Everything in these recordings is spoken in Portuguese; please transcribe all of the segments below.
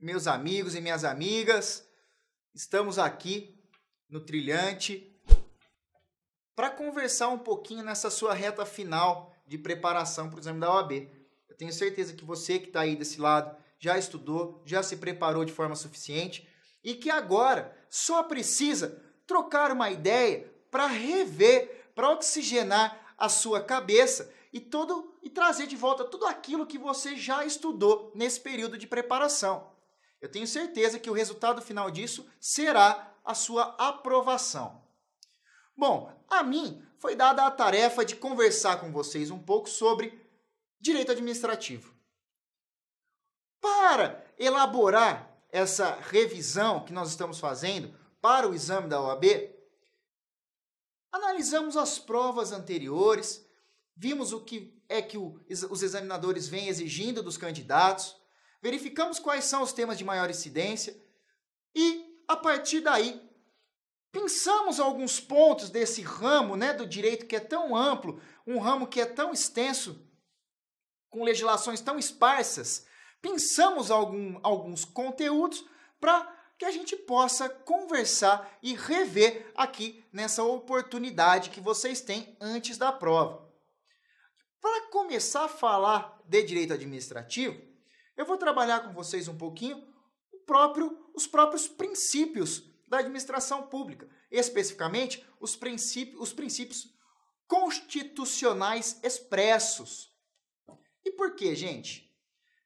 meus amigos e minhas amigas. Estamos aqui no Trilhante para conversar um pouquinho nessa sua reta final de preparação para o exame da OAB. Eu tenho certeza que você que está aí desse lado já estudou, já se preparou de forma suficiente e que agora só precisa trocar uma ideia para rever, para oxigenar a sua cabeça e trazer de volta tudo aquilo que você já estudou nesse período de preparação. Eu tenho certeza que o resultado final disso será a sua aprovação. Bom, a mim foi dada a tarefa de conversar com vocês um pouco sobre direito administrativo. Para elaborar essa revisão que nós estamos fazendo para o exame da OAB, analisamos as provas anteriores, vimos o que é que os examinadores vêm exigindo dos candidatos, verificamos quais são os temas de maior incidência e, a partir daí, pensamos alguns pontos desse ramo, do direito que é tão amplo, um ramo que é tão extenso, com legislações tão esparsas, pensamos alguns conteúdos para que a gente possa conversar e rever aqui nessa oportunidade que vocês têm antes da prova. Para começar a falar de direito administrativo, eu vou trabalhar com vocês um pouquinho os próprios princípios da administração pública, especificamente os princípios constitucionais expressos. E por quê, gente?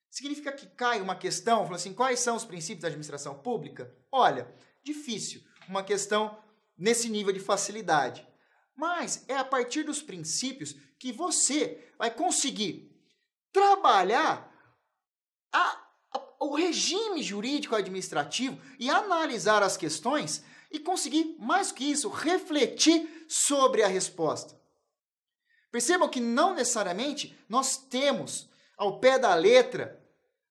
Significa que cai uma questão, falando assim, quais são os princípios da administração pública? Olha, difícil, uma questão nesse nível de facilidade. Mas é a partir dos princípios que você vai conseguir trabalhar o regime jurídico administrativo e analisar as questões e conseguir, mais que isso, refletir sobre a resposta. Percebam que não necessariamente nós temos, ao pé da letra,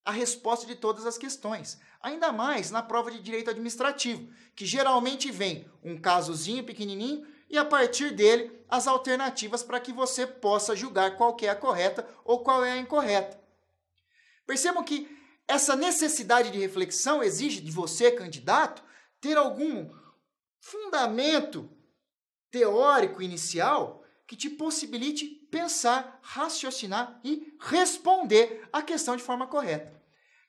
a resposta de todas as questões. Ainda mais na prova de direito administrativo, que geralmente vem um casozinho pequenininho e a partir dele as alternativas para que você possa julgar qual que é a correta ou qual é a incorreta. Percebam que essa necessidade de reflexão exige de você, candidato, ter algum fundamento teórico inicial que te possibilite pensar, raciocinar e responder a questão de forma correta.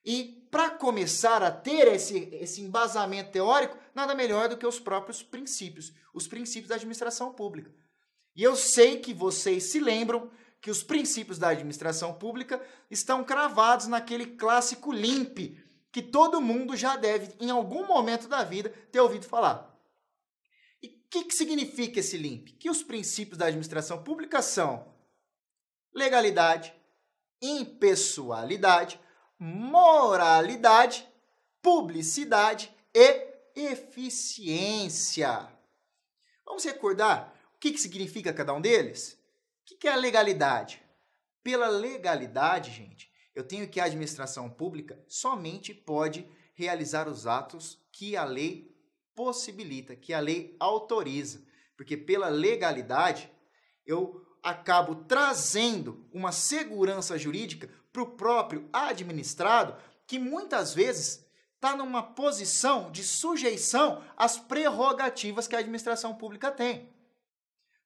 E para começar a ter esse embasamento teórico, nada melhor do que os próprios princípios, os princípios da administração pública. E eu sei que vocês se lembram que os princípios da administração pública estão cravados naquele clássico LIMP, que todo mundo já deve, em algum momento da vida, ter ouvido falar. E o que significa esse LIMP? Que os princípios da administração pública são legalidade, impessoalidade, moralidade, publicidade e eficiência. Vamos recordar o que significa cada um deles? O que é a legalidade? Pela legalidade, gente, eu tenho que a administração pública somente pode realizar os atos que a lei possibilita, que a lei autoriza. Porque pela legalidade, eu acabo trazendo uma segurança jurídica para o próprio administrado, que muitas vezes está numa posição de sujeição às prerrogativas que a administração pública tem.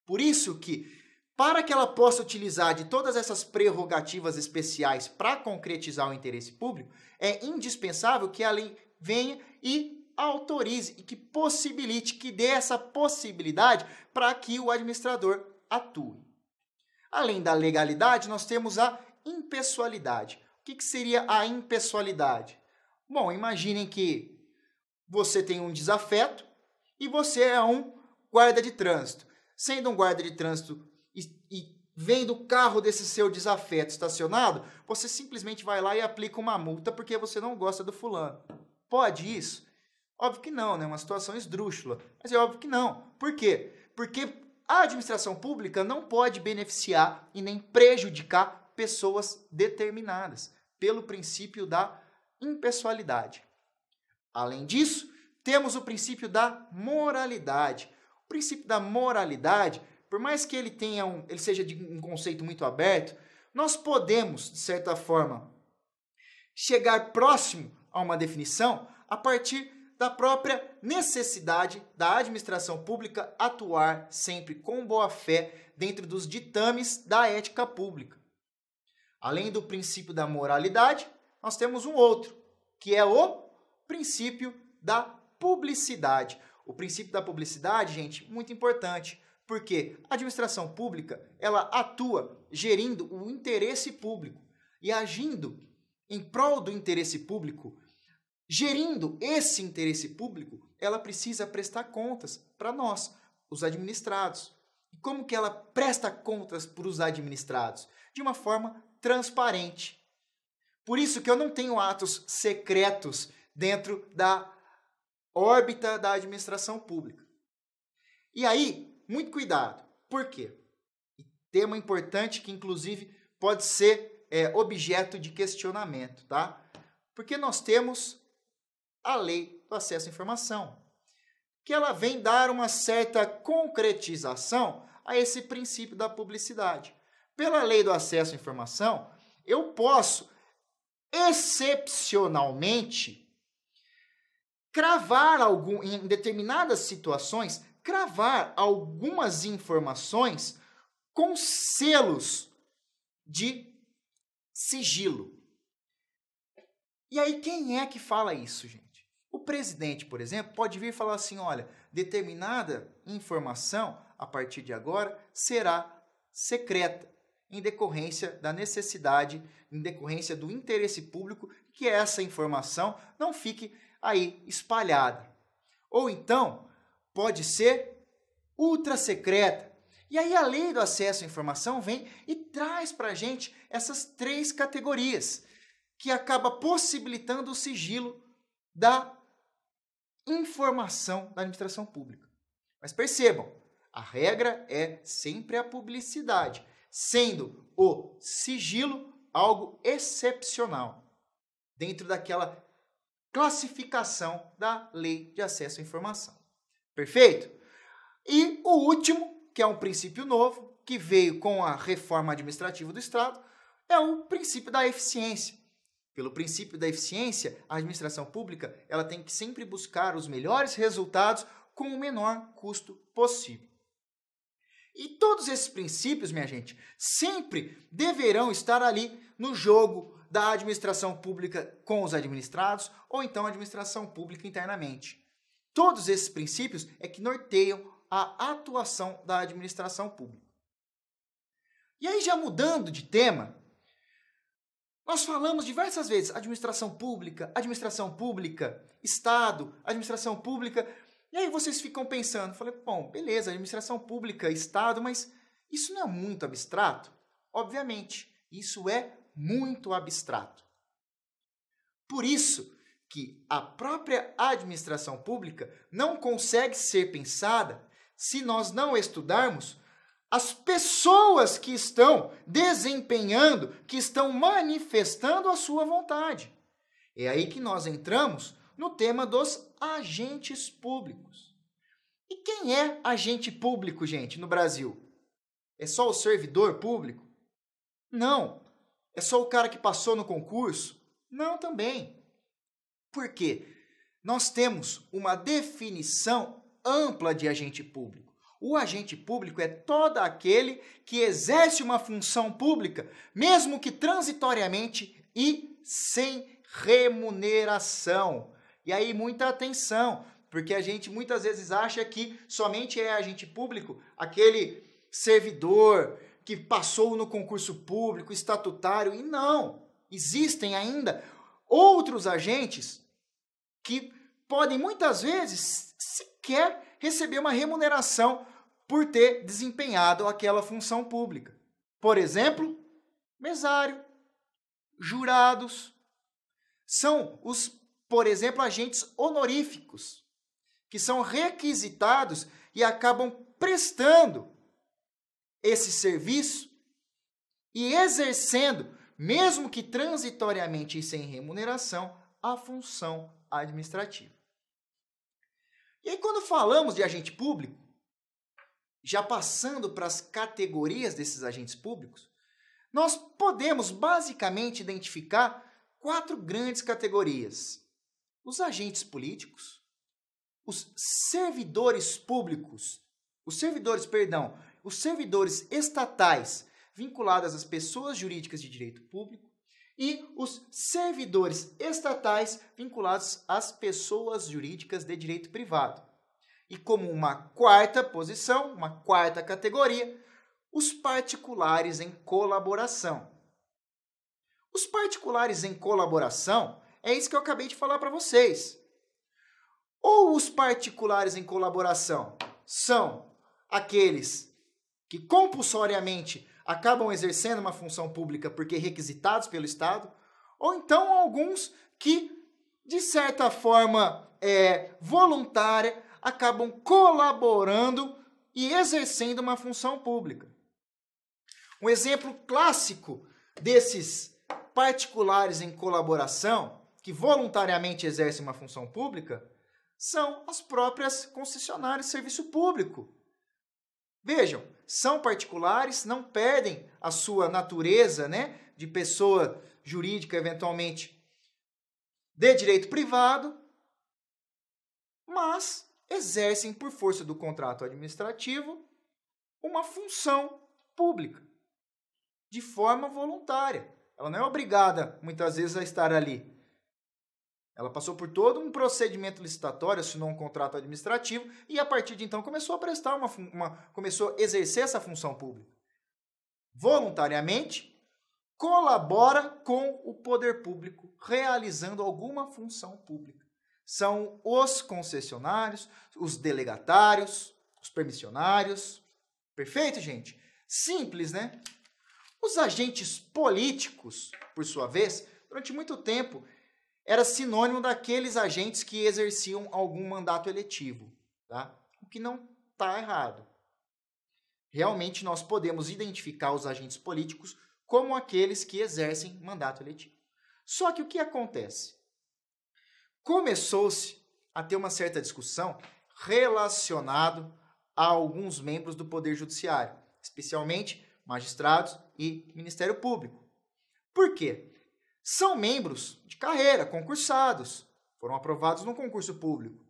Por isso que, para que ela possa utilizar de todas essas prerrogativas especiais para concretizar o interesse público, é indispensável que a lei venha e autorize e que possibilite, que dê essa possibilidade para que o administrador atue. Além da legalidade, nós temos a impessoalidade. O que seria a impessoalidade? Bom, imaginem que você tem um desafeto e você é um guarda de trânsito. Sendo um guarda de trânsito e vendo o carro desse seu desafeto estacionado, você simplesmente vai lá e aplica uma multa porque você não gosta do fulano. Pode isso? Óbvio que não, né? Uma situação esdrúxula. Mas é óbvio que não. Por quê? Porque a administração pública não pode beneficiar e nem prejudicar pessoas determinadas, pelo princípio da impessoalidade. Além disso, temos o princípio da moralidade. O princípio da moralidade, por mais que ele seja de um conceito muito aberto, nós podemos, de certa forma, chegar próximo a uma definição a partir da própria necessidade da administração pública atuar sempre com boa-fé dentro dos ditames da ética pública. Além do princípio da moralidade, nós temos um outro, que é o princípio da publicidade. O princípio da publicidade, gente, muito importante, porque a administração pública, ela atua gerindo o interesse público e agindo em prol do interesse público, gerindo esse interesse público, ela precisa prestar contas para nós, os administrados. E como que ela presta contas para os administrados? De uma forma transparente. Por isso que eu não tenho atos secretos dentro da órbita da administração pública. E aí, muito cuidado. Por quê? Tema importante que, inclusive, pode ser objeto de questionamento, tá? Porque nós temos a Lei do Acesso à Informação, que ela vem dar uma certa concretização a esse princípio da publicidade. Pela Lei do Acesso à Informação, eu posso, excepcionalmente, em determinadas situações, cravar algumas informações com selos de sigilo. E aí, quem é que fala isso, gente? O presidente, por exemplo, pode vir e falar assim, olha, determinada informação, a partir de agora, será secreta, em decorrência da necessidade, em decorrência do interesse público, que essa informação não fique aí espalhada. Ou então, pode ser ultra secreta. E aí a Lei do Acesso à Informação vem e traz para a gente essas três categorias, que acaba possibilitando o sigilo da informação da administração pública. Mas percebam, a regra é sempre a publicidade, sendo o sigilo algo excepcional, dentro daquela classificação da Lei de Acesso à Informação. Perfeito? E o último, que é um princípio novo, que veio com a reforma administrativa do Estado, é o princípio da eficiência. Pelo princípio da eficiência, a administração pública ela tem que sempre buscar os melhores resultados com o menor custo possível. E todos esses princípios, minha gente, sempre deverão estar ali no jogo da administração pública com os administrados ou então a administração pública internamente. Todos esses princípios é que norteiam a atuação da administração pública. E aí, já mudando de tema, nós falamos diversas vezes administração pública, Estado, administração pública. E aí vocês ficam pensando, falei, bom, beleza, administração pública, Estado, mas isso não é muito abstrato? Obviamente, isso é muito abstrato. Por isso que a própria administração pública não consegue ser pensada se nós não estudarmos as pessoas que estão desempenhando, que estão manifestando a sua vontade. É aí que nós entramos no tema dos agentes públicos. E quem é agente público, gente, no Brasil? É só o servidor público? Não. É só o cara que passou no concurso? Não, também. Por quê? Nós temos uma definição ampla de agente público. O agente público é todo aquele que exerce uma função pública, mesmo que transitoriamente e sem remuneração. E aí, muita atenção, porque a gente muitas vezes acha que somente é agente público aquele servidor que passou no concurso público, estatutário, e não. Existem ainda outros agentes que podem muitas vezes sequer receber uma remuneração por ter desempenhado aquela função pública. Por exemplo, mesário, jurados. São os, por exemplo, agentes honoríficos, que são requisitados e acabam prestando esse serviço e exercendo, mesmo que transitoriamente e sem remuneração, a função administrativa. E aí, quando falamos de agente público, já passando para as categorias desses agentes públicos, nós podemos basicamente identificar 4 grandes categorias: os agentes políticos, os servidores públicos, os servidores estatais vinculados às pessoas jurídicas de direito público e os servidores estatais vinculados às pessoas jurídicas de direito privado. E como uma quarta posição, uma quarta categoria, os particulares em colaboração. Os particulares em colaboração é isso que eu acabei de falar para vocês. Ou os particulares em colaboração são aqueles que compulsoriamente acabam exercendo uma função pública porque requisitados pelo Estado, ou então alguns que, de certa forma voluntária, acabam colaborando e exercendo uma função pública. Um exemplo clássico desses particulares em colaboração, que voluntariamente exercem uma função pública, são as próprias concessionárias de serviço público. Vejam, são particulares, não perdem a sua natureza, de pessoa jurídica, eventualmente, de direito privado, mas exercem, por força do contrato administrativo, uma função pública, de forma voluntária. Ela não é obrigada, muitas vezes, a estar ali. Ela passou por todo um procedimento licitatório, assinou um contrato administrativo e, a partir de então, começou a prestar começou a exercer essa função pública. Voluntariamente, colabora com o poder público, realizando alguma função pública. São os concessionários, os delegatários, os permissionários. Perfeito, gente? Simples, né? Os agentes políticos, por sua vez, durante muito tempo, era sinônimo daqueles agentes que exerciam algum mandato eletivo, tá? O que não está errado. Realmente, nós podemos identificar os agentes políticos como aqueles que exercem mandato eletivo. Só que o que acontece? Começou-se a ter uma certa discussão relacionado a alguns membros do Poder Judiciário, especialmente magistrados e Ministério Público. Por quê? São membros de carreira, concursados, foram aprovados no concurso público.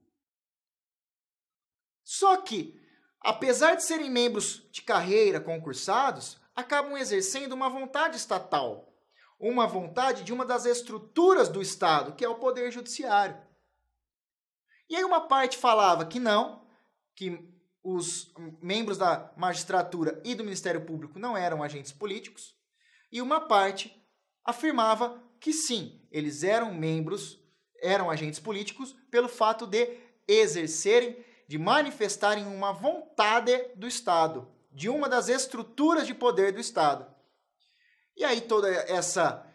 Só que, apesar de serem membros de carreira, concursados, acabam exercendo uma vontade estatal, uma vontade de uma das estruturas do Estado, que é o Poder Judiciário. E aí uma parte falava que não, que os membros da magistratura e do Ministério Público não eram agentes políticos, e uma parte afirmava que sim, eles eram agentes políticos pelo fato de exercerem, de manifestarem uma vontade do Estado, de uma das estruturas de poder do Estado. E aí toda essa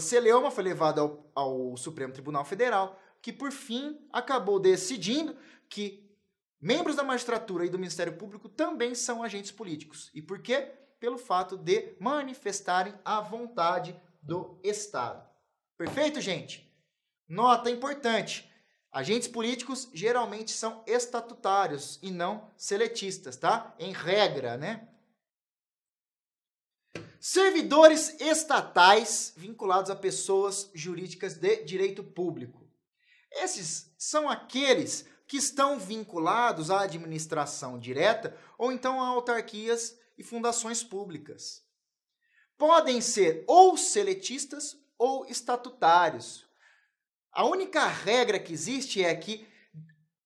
celeuma foi levada ao Supremo Tribunal Federal, que por fim acabou decidindo que membros da magistratura e do Ministério Público também são agentes políticos. E por quê? Pelo fato de manifestarem a vontade do Estado. Perfeito, gente? Nota importante. Agentes políticos geralmente são estatutários e não seletistas, tá? Em regra, né? Servidores estatais vinculados a pessoas jurídicas de direito público. Esses são aqueles que estão vinculados à administração direta ou então a autarquias e fundações públicas. Podem ser ou seletistas ou estatutários. A única regra que existe é que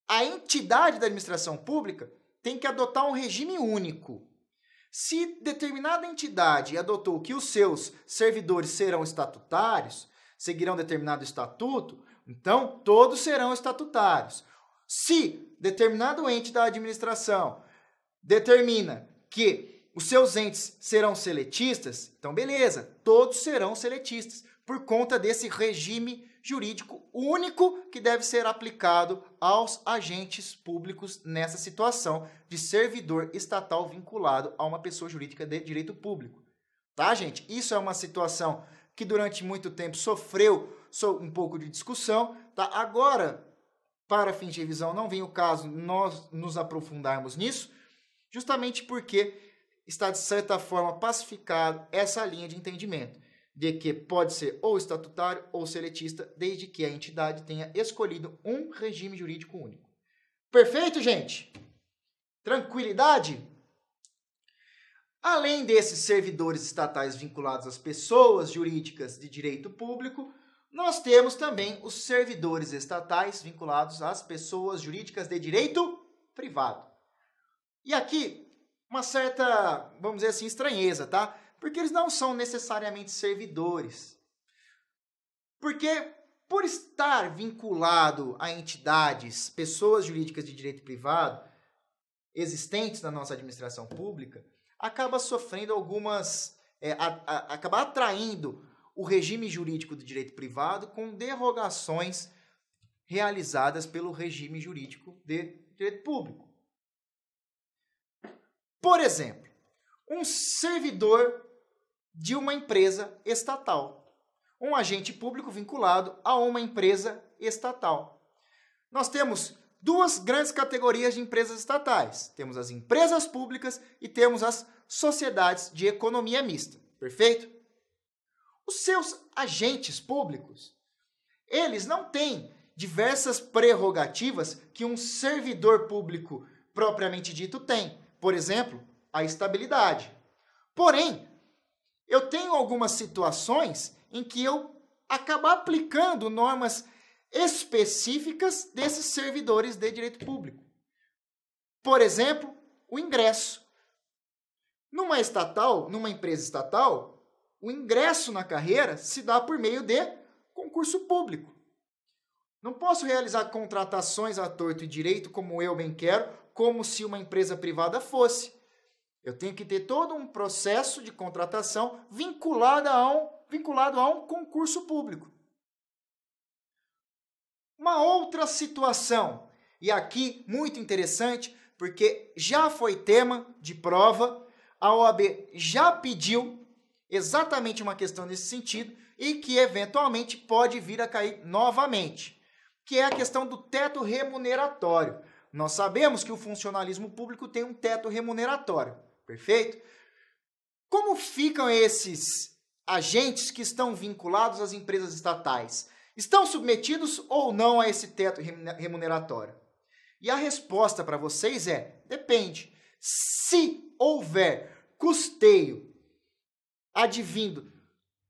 a entidade da administração pública tem que adotar um regime único. Se determinada entidade adotou que os seus servidores serão estatutários, seguirão determinado estatuto, então todos serão estatutários. Se determinado ente da administração determina que os seus entes serão seletistas, então beleza, todos serão seletistas, por conta desse regime jurídico único que deve ser aplicado aos agentes públicos nessa situação de servidor estatal vinculado a uma pessoa jurídica de direito público. Tá, gente? Isso é uma situação que durante muito tempo sofreu um pouco de discussão, tá? Agora, para fins de revisão, não vem o caso nós nos aprofundarmos nisso, justamente porque está, de certa forma, pacificado essa linha de entendimento, de que pode ser ou estatutário ou seletista, desde que a entidade tenha escolhido um regime jurídico único. Perfeito, gente? Tranquilidade? Além desses servidores estatais vinculados às pessoas jurídicas de direito público, nós temos também os servidores estatais vinculados às pessoas jurídicas de direito privado. E aqui, uma certa, vamos dizer assim, estranheza, tá? Porque eles não são necessariamente servidores. Porque, por estar vinculado a entidades, pessoas jurídicas de direito privado, existentes na nossa administração pública, acaba sofrendo algumas, acaba atraindo o regime jurídico do direito privado com derrogações realizadas pelo regime jurídico de direito público. Por exemplo, um servidor de uma empresa estatal, um agente público vinculado a uma empresa estatal. Nós temos duas grandes categorias de empresas estatais. Temos as empresas públicas e temos as sociedades de economia mista. Perfeito? Os seus agentes públicos, eles não têm diversas prerrogativas que um servidor público propriamente dito tem. Por exemplo, a estabilidade. Porém, eu tenho algumas situações em que eu acabo aplicando normas específicas desses servidores de direito público. Por exemplo, o ingresso. Numa empresa estatal, o ingresso na carreira se dá por meio de concurso público. Não posso realizar contratações à torto e direito como eu bem quero, como se uma empresa privada fosse. Eu tenho que ter todo um processo de contratação vinculado a um concurso público. Uma outra situação, e aqui muito interessante, porque já foi tema de prova, a OAB já pediu exatamente uma questão nesse sentido e que eventualmente pode vir a cair novamente, que é a questão do teto remuneratório. Nós sabemos que o funcionalismo público tem um teto remuneratório, perfeito? Como ficam esses agentes que estão vinculados às empresas estatais? Estão submetidos ou não a esse teto remuneratório? E a resposta para vocês é: depende. Se houver custeio advindo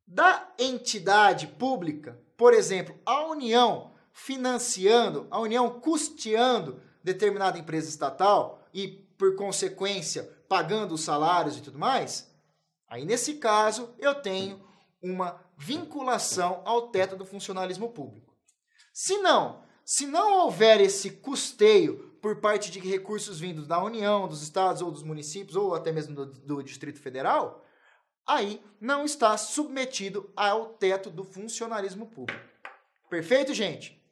da entidade pública, por exemplo, a União financiando, a União custeando determinada empresa estatal e, por consequência, pagando os salários e tudo mais, aí nesse caso eu tenho uma vinculação ao teto do funcionalismo público. Se não houver esse custeio por parte de recursos vindos da União, dos estados ou dos municípios, ou até mesmo do Distrito Federal, aí não está submetido ao teto do funcionalismo público. Perfeito, gente?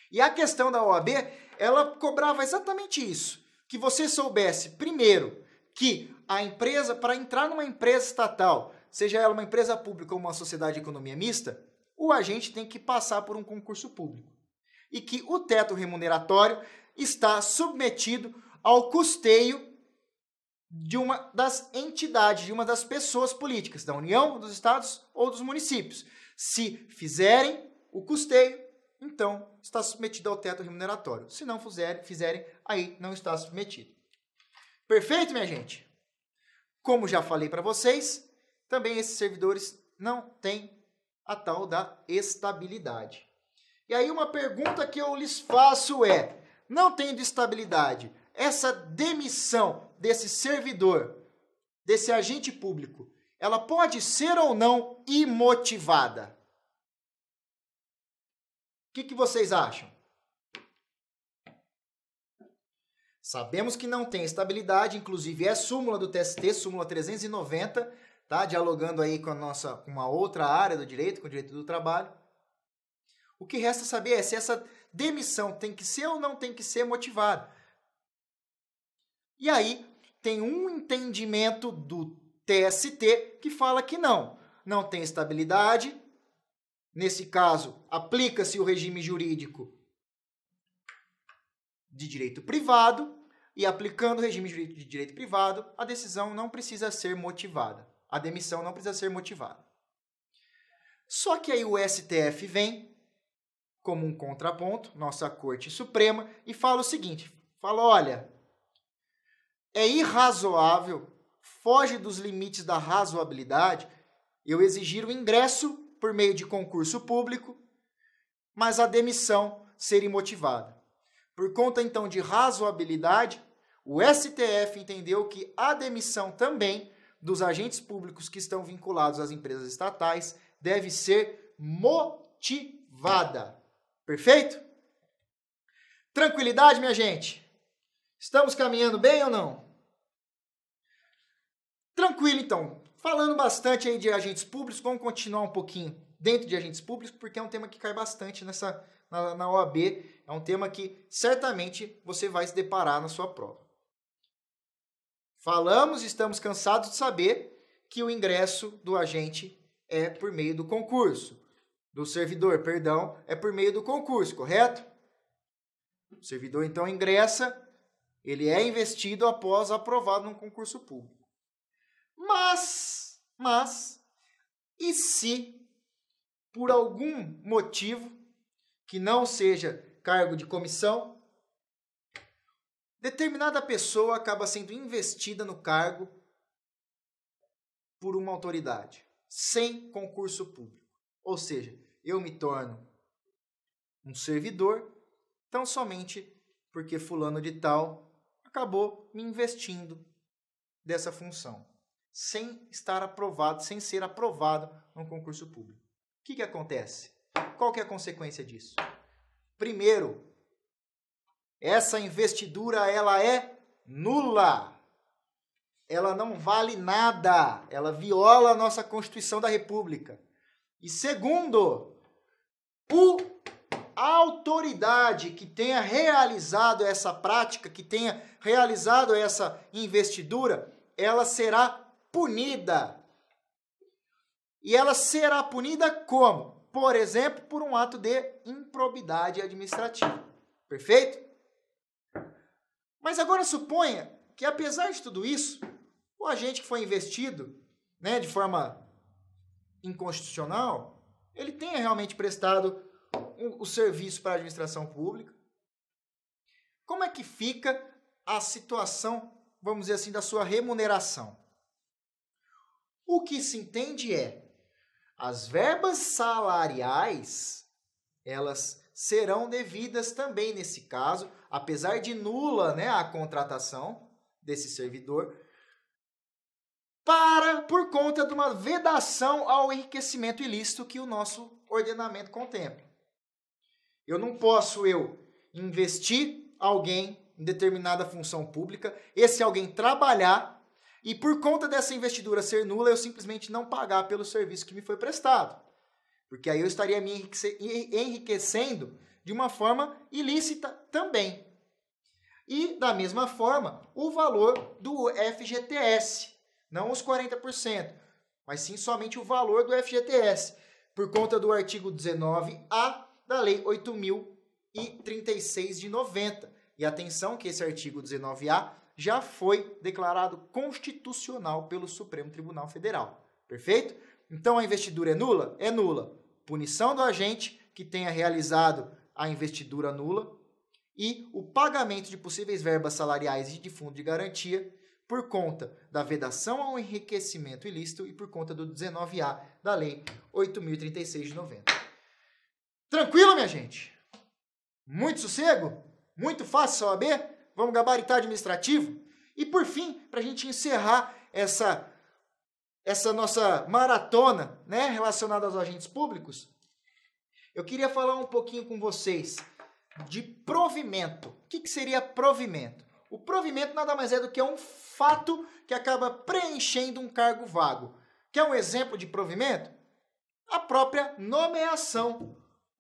E a questão da OAB, ela cobrava exatamente isso, que você soubesse, primeiro, que a empresa, para entrar numa empresa estatal, seja ela uma empresa pública ou uma sociedade de economia mista, o agente tem que passar por um concurso público. E que o teto remuneratório está submetido ao custeio de uma das entidades, de uma das pessoas políticas, da União, dos estados ou dos municípios. Se fizerem o custeio, então está submetido ao teto remuneratório. Se não fizerem, aí não está submetido. Perfeito, minha gente? Como já falei para vocês, também esses servidores não têm a tal da estabilidade. E aí uma pergunta que eu lhes faço é: não tendo estabilidade, essa demissão desse servidor, desse agente público, ela pode ser ou não imotivada? O que vocês acham? Sabemos que não tem estabilidade, inclusive é súmula do TST, súmula 390, tá? Dialogando aí com uma outra área do direito, com o direito do trabalho. O que resta saber é se essa demissão tem que ser ou não tem que ser motivada. E aí tem um entendimento do TST que fala que não tem estabilidade. Nesse caso, aplica-se o regime jurídico de direito privado, e aplicando o regime jurídico de direito privado, a decisão não precisa ser motivada. A demissão não precisa ser motivada. Só que aí o STF vem como um contraponto, nossa Corte Suprema, e fala o seguinte, fala, olha, é irrazoável, foge dos limites da razoabilidade eu exigir o ingresso por meio de concurso público, mas a demissão ser imotivada. Por conta, então, de razoabilidade, o STF entendeu que a demissão também dos agentes públicos que estão vinculados às empresas estatais deve ser motivada. Perfeito? Tranquilidade, minha gente? Estamos caminhando bem ou não? Tranquilo, então. Falando bastante aí de agentes públicos, vamos continuar um pouquinho dentro de agentes públicos, porque é um tema que cai bastante na OAB, é um tema que certamente você vai se deparar na sua prova. Falamos, estamos cansados de saber que o ingresso do agente é por meio do concurso. Do servidor, perdão, é por meio do concurso, correto? O servidor, então, ingressa, ele é investido após aprovado num concurso público. Mas, e se, por algum motivo, que não seja cargo de comissão, determinada pessoa acaba sendo investida no cargo por uma autoridade, sem concurso público. Ou seja, eu me torno um servidor, tão somente porque fulano de tal acabou me investindo dessa função, sem estar aprovado, sem ser aprovado num concurso público. O que acontece? Qual que é a consequência disso? Primeiro, essa investidura ela é nula. Ela não vale nada. Ela viola a nossa Constituição da República. E segundo, a autoridade que tenha realizado essa prática, que tenha realizado essa investidura, ela será punida. E ela será punida como? Por exemplo, por um ato de improbidade administrativa. Perfeito? Mas agora suponha que, apesar de tudo isso, o agente que foi investido, de forma inconstitucional, ele tenha realmente prestado o serviço para a administração pública. Como é que fica a situação, vamos dizer assim, da sua remuneração? O que se entende é, as verbas salariais, elas serão devidas também nesse caso, apesar de nula, a contratação desse servidor, por conta de uma vedação ao enriquecimento ilícito que o nosso ordenamento contempla. Eu não posso investir alguém em determinada função pública, esse alguém trabalhar e por conta dessa investidura ser nula, eu simplesmente não pagar pelo serviço que me foi prestado. Porque aí eu estaria me enriquecendo de uma forma ilícita também. E, da mesma forma, o valor do FGTS. Não os 40%, mas sim somente o valor do FGTS. Por conta do artigo 19A da Lei 8.036 de 90. E atenção que esse artigo 19A já foi declarado constitucional pelo Supremo Tribunal Federal. Perfeito? Então a investidura é nula? É nula. Punição do agente que tenha realizado a investidura nula e o pagamento de possíveis verbas salariais e de fundo de garantia por conta da vedação ao enriquecimento ilícito e por conta do 19A da Lei 8.036 de 90. Tranquilo, minha gente? Muito sossego? Muito fácil, OAB? Vamos gabaritar administrativo? E por fim, para a gente encerrar essa nossa maratona, relacionada aos agentes públicos, eu queria falar um pouquinho com vocês de provimento. O que seria provimento? O provimento nada mais é do que um fato que acaba preenchendo um cargo vago. Quer um exemplo de provimento? A própria nomeação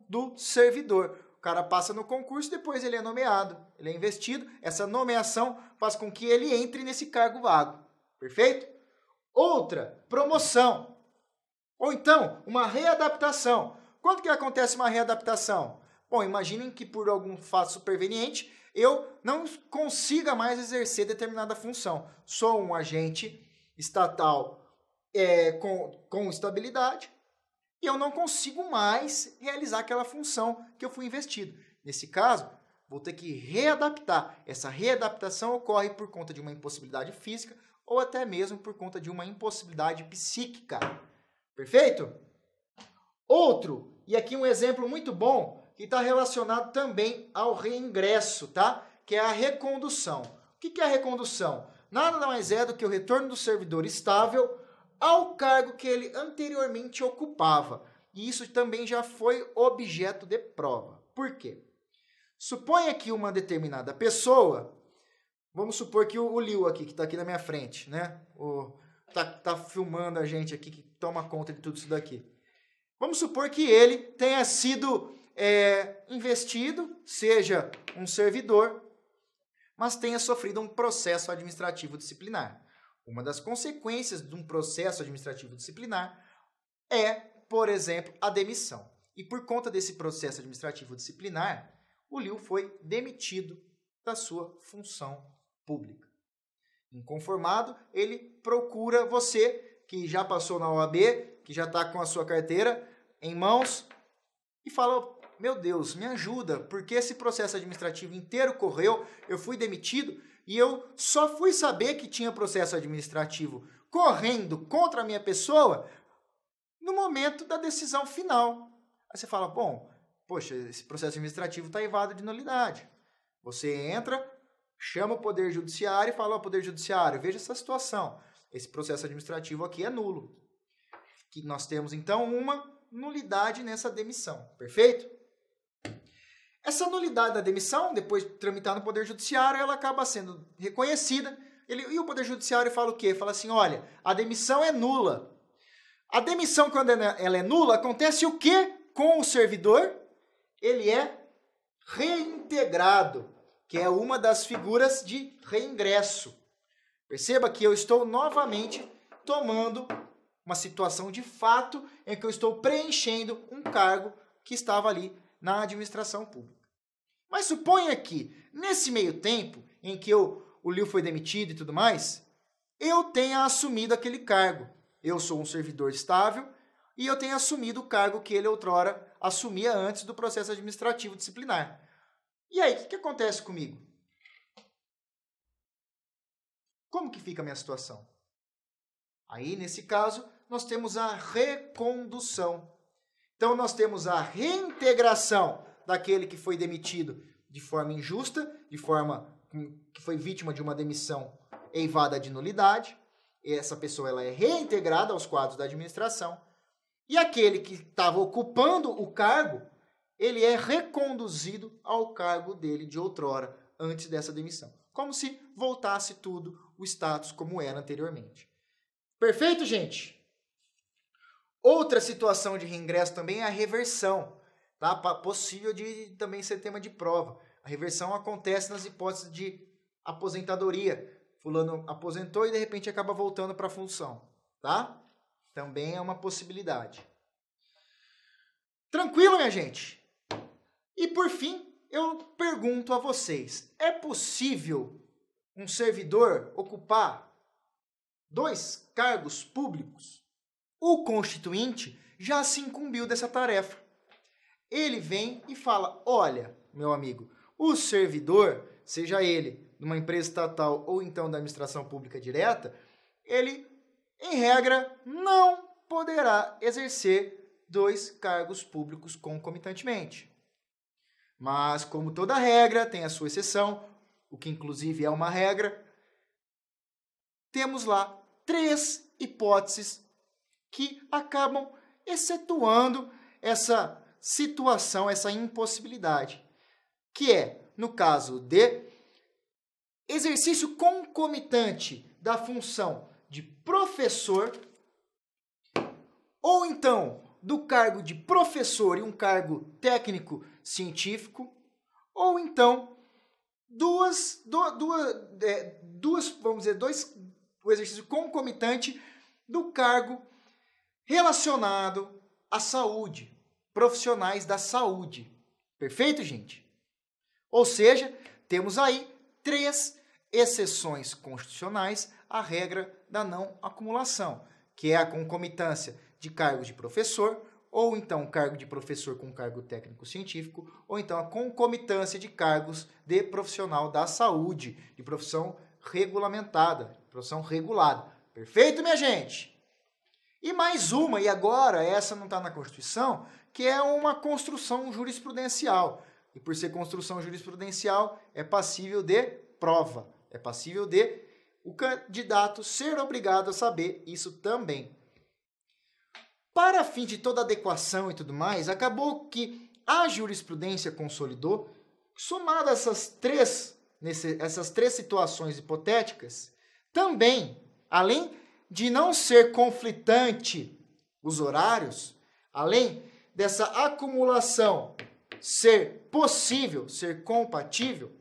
do servidor. O cara passa no concurso, depois ele é nomeado, ele é investido. Essa nomeação faz com que ele entre nesse cargo vago. Perfeito? Outra, promoção. Ou então, uma readaptação. Quando que acontece uma readaptação? Bom, imaginem que por algum fato superveniente eu não consiga mais exercer determinada função. Sou um agente estatal com estabilidade e eu não consigo mais realizar aquela função que eu fui investido. Nesse caso, vou ter que readaptar. Essa readaptação ocorre por conta de uma impossibilidade física ou até mesmo por conta de uma impossibilidade psíquica. Perfeito? Outro, e aqui um exemplo muito bom, que está relacionado também ao reingresso, tá? Que é a recondução. O que é a recondução? Nada mais é do que o retorno do servidor estável ao cargo que ele anteriormente ocupava. E isso também já foi objeto de prova. Por quê? Suponha que uma determinada pessoa, vamos supor que o Liu aqui, que está aqui na minha frente, né? Tá filmando a gente aqui, que toma conta de tudo isso daqui. Vamos supor que ele tenha sido investido, seja um servidor, mas tenha sofrido um processo administrativo disciplinar. Uma das consequências de um processo administrativo disciplinar é, por exemplo, a demissão. E por conta desse processo administrativo disciplinar, o Liu foi demitido da sua função pública. Inconformado, ele procura você, que já passou na OAB, que já está com a sua carteira em mãos, e fala: meu Deus, me ajuda, porque esse processo administrativo inteiro correu, eu fui demitido, e eu só fui saber que tinha processo administrativo correndo contra a minha pessoa no momento da decisão final. Aí você fala: bom, poxa, esse processo administrativo está evado de nulidade. Você entra, chama o Poder Judiciário e fala ao Poder Judiciário: veja essa situação, esse processo administrativo aqui é nulo. Que nós temos, então, uma nulidade nessa demissão, perfeito? Essa nulidade da demissão, depois de tramitar no Poder Judiciário, ela acaba sendo reconhecida. E o Poder Judiciário fala o quê? Fala assim: olha, a demissão é nula. A demissão, quando ela é nula, acontece o quê com o servidor? Ele é reintegrado, que é uma das figuras de reingresso. Perceba que eu estou novamente tomando uma situação de fato em que eu estou preenchendo um cargo que estava ali na administração pública. Mas suponha que, nesse meio tempo, em que o Liu foi demitido e tudo mais, eu tenha assumido aquele cargo. Eu sou um servidor estável e eu tenho assumido o cargo que ele outrora assumia antes do processo administrativo disciplinar. E aí, o que acontece comigo? Como que fica a minha situação? Aí, nesse caso, nós temos a recondução. Então, nós temos a reintegração daquele que foi demitido de forma injusta, de forma que foi vítima de uma demissão eivada de nulidade. Essa pessoa ela é reintegrada aos quadros da administração. E aquele que estava ocupando o cargo, ele é reconduzido ao cargo dele de outrora, antes dessa demissão. Como se voltasse tudo o status como era anteriormente. Perfeito, gente? Outra situação de reingresso também é a reversão. Tá? Possível de também ser tema de prova. A reversão acontece nas hipóteses de aposentadoria. Fulano aposentou e de repente acaba voltando para a função. Tá? Também é uma possibilidade. Tranquilo, minha gente? E por fim, eu pergunto a vocês: é possível um servidor ocupar 2 cargos públicos? O constituinte já se incumbiu dessa tarefa. Ele vem e fala: olha, meu amigo, o servidor, seja ele de uma empresa estatal ou então da administração pública direta, ele, em regra, não poderá exercer 2 cargos públicos concomitantemente. Mas, como toda regra, tem a sua exceção, o que inclusive é uma regra, temos lá 3 hipóteses que acabam excetuando essa situação, essa impossibilidade, que é, no caso de exercício concomitante da função de professor, ou então do cargo de professor e um cargo técnico científico, ou então o exercício concomitante do cargo relacionado à saúde, profissionais da saúde. Perfeito, gente? Ou seja, temos aí 3 exceções constitucionais à regra da não acumulação, que é a concomitância de cargos de professor, ou então cargo de professor com cargo técnico-científico, ou então a concomitância de cargos de profissional da saúde, de profissão regulamentada, profissão regulada. Perfeito, minha gente? E mais uma, e agora essa não está na Constituição, que é uma construção jurisprudencial. E por ser construção jurisprudencial, é passível de prova. É passível de o candidato ser obrigado a saber isso também. Para fim de toda adequação e tudo mais, acabou que a jurisprudência consolidou, somada essas três situações hipotéticas, também, além de não ser conflitante os horários, além dessa acumulação ser possível, ser compatível,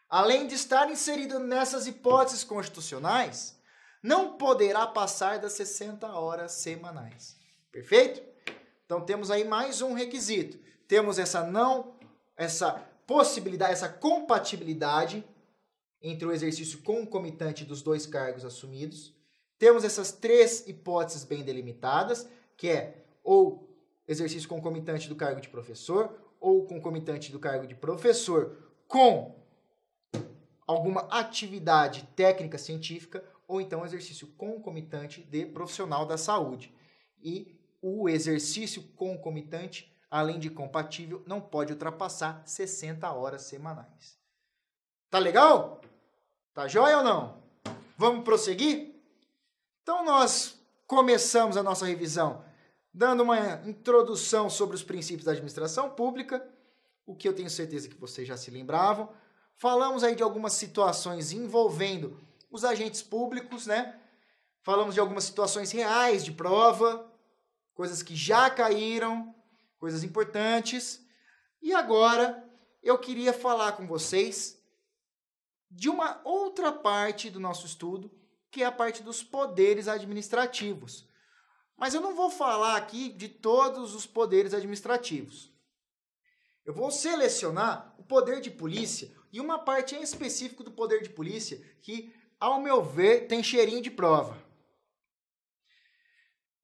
além de estar inserido nessas hipóteses constitucionais, não poderá passar das 60 horas semanais. Perfeito? Então temos aí mais um requisito. Temos essa possibilidade, essa compatibilidade entre o exercício concomitante dos dois cargos assumidos. Temos essas três hipóteses bem delimitadas, que é ou exercício concomitante do cargo de professor, ou concomitante do cargo de professor com alguma atividade técnica científica, ou então exercício concomitante de profissional da saúde. E o exercício concomitante, além de compatível, não pode ultrapassar 60 horas semanais. Tá legal? Tá jóia ou não? Vamos prosseguir? Então nós começamos a nossa revisão dando uma introdução sobre os princípios da administração pública, o que eu tenho certeza que vocês já se lembravam. Falamos aí de algumas situações envolvendo os agentes públicos, né? Falamos de algumas situações reais de prova, coisas que já caíram, coisas importantes. E agora eu queria falar com vocês de uma outra parte do nosso estudo, que é a parte dos poderes administrativos. Mas eu não vou falar aqui de todos os poderes administrativos. Eu vou selecionar o poder de polícia e uma parte em específico do poder de polícia que, ao meu ver, tem cheirinho de prova.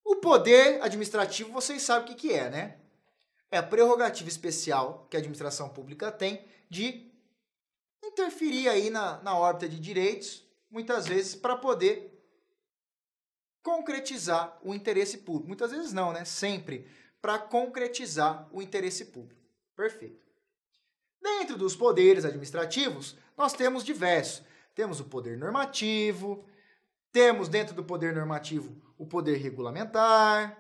O poder administrativo, vocês sabem o que é, né? É a prerrogativa especial que a administração pública tem de interferir aí na órbita de direitos, muitas vezes para poder concretizar o interesse público. Muitas vezes não, né? Sempre para concretizar o interesse público. Perfeito. Dentro dos poderes administrativos, nós temos diversos. Temos o poder normativo, temos dentro do poder normativo o poder regulamentar,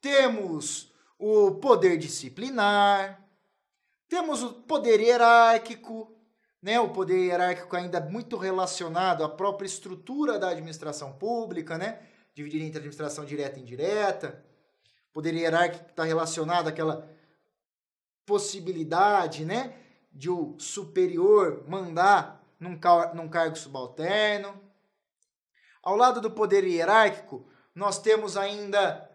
temos o poder disciplinar, temos o poder hierárquico, né? O poder hierárquico ainda muito relacionado à própria estrutura da administração pública, né? Dividir entre administração direta e indireta. O poder hierárquico está relacionado àquela possibilidade, né, de o superior mandar num cargo subalterno. Ao lado do poder hierárquico, nós temos ainda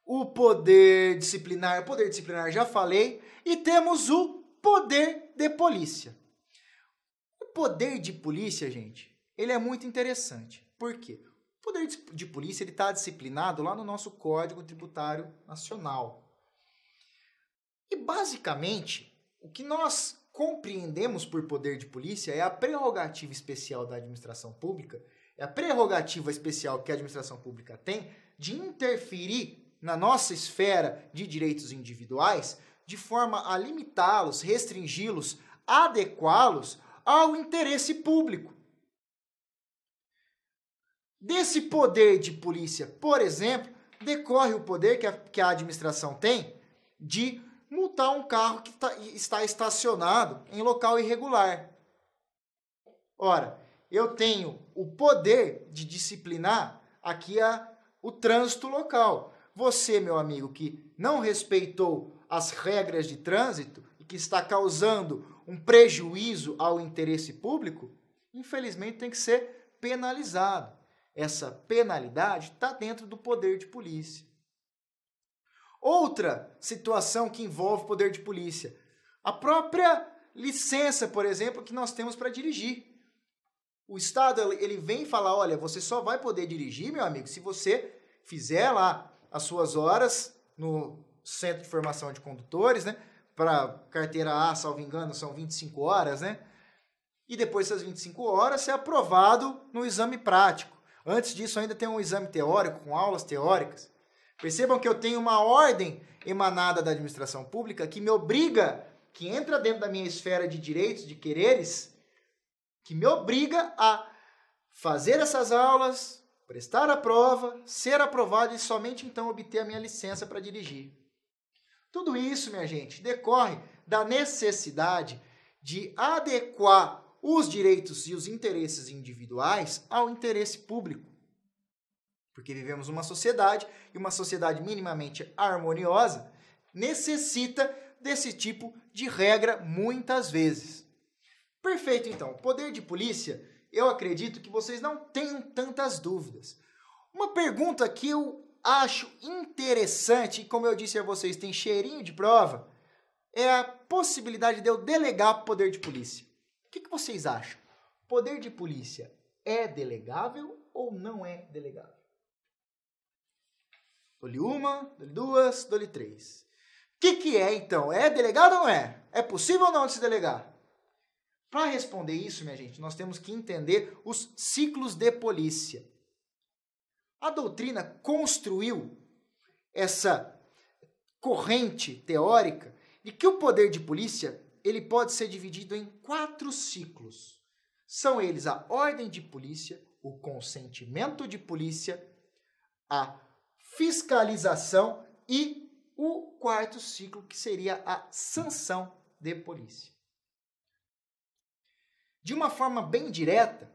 o poder disciplinar. O poder disciplinar já falei. E temos o poder de polícia. O poder de polícia, gente, ele é muito interessante. Por quê? O poder de polícia está disciplinado lá no nosso Código Tributário Nacional. E, basicamente, o que nós compreendemos por poder de polícia é a prerrogativa especial da administração pública, é a prerrogativa especial que a administração pública tem de interferir na nossa esfera de direitos individuais de forma a limitá-los, restringi-los, adequá-los ao interesse público. Desse poder de polícia, por exemplo, decorre o poder que a administração tem de multar um carro que está estacionado em local irregular. Ora, eu tenho o poder de disciplinar aqui o trânsito local. Você, meu amigo, que não respeitou as regras de trânsito e que está causando um prejuízo ao interesse público, infelizmente tem que ser penalizado. Essa penalidade está dentro do poder de polícia. Outra situação que envolve poder de polícia, a própria licença, por exemplo, que nós temos para dirigir. O Estado ele vem falar, olha, você só vai poder dirigir, meu amigo, se você fizer lá as suas horas no Centro de Formação de Condutores, né? Para carteira A, salvo engano, são 25 horas, né? E depois dessas 25 horas, ser aprovado no exame prático. Antes disso, ainda tem um exame teórico, com aulas teóricas. Percebam que eu tenho uma ordem emanada da administração pública que me obriga, que entra dentro da minha esfera de direitos, de quereres, que me obriga a fazer essas aulas, prestar a prova, ser aprovado e somente então obter a minha licença para dirigir. Tudo isso, minha gente, decorre da necessidade de adequar os direitos e os interesses individuais ao interesse público. Porque vivemos uma sociedade, e uma sociedade minimamente harmoniosa necessita desse tipo de regra muitas vezes. Perfeito, então. Poder de polícia, eu acredito que vocês não tenham tantas dúvidas. Uma pergunta que eu acho interessante, e como eu disse a vocês, tem cheirinho de prova, é a possibilidade de eu delegar poder de polícia. O que vocês acham? Poder de polícia é delegável ou não é delegável? Dou-lhe uma, dou-lhe duas, dou-lhe três. O que é, então? É delegado ou não é? É possível ou não de se delegar? Para responder isso, minha gente, nós temos que entender os ciclos de polícia. A doutrina construiu essa corrente teórica de que o poder de polícia ele pode ser dividido em 4 ciclos. São eles a ordem de polícia, o consentimento de polícia, a fiscalização e o 4º ciclo, que seria a sanção de polícia. De uma forma bem direta,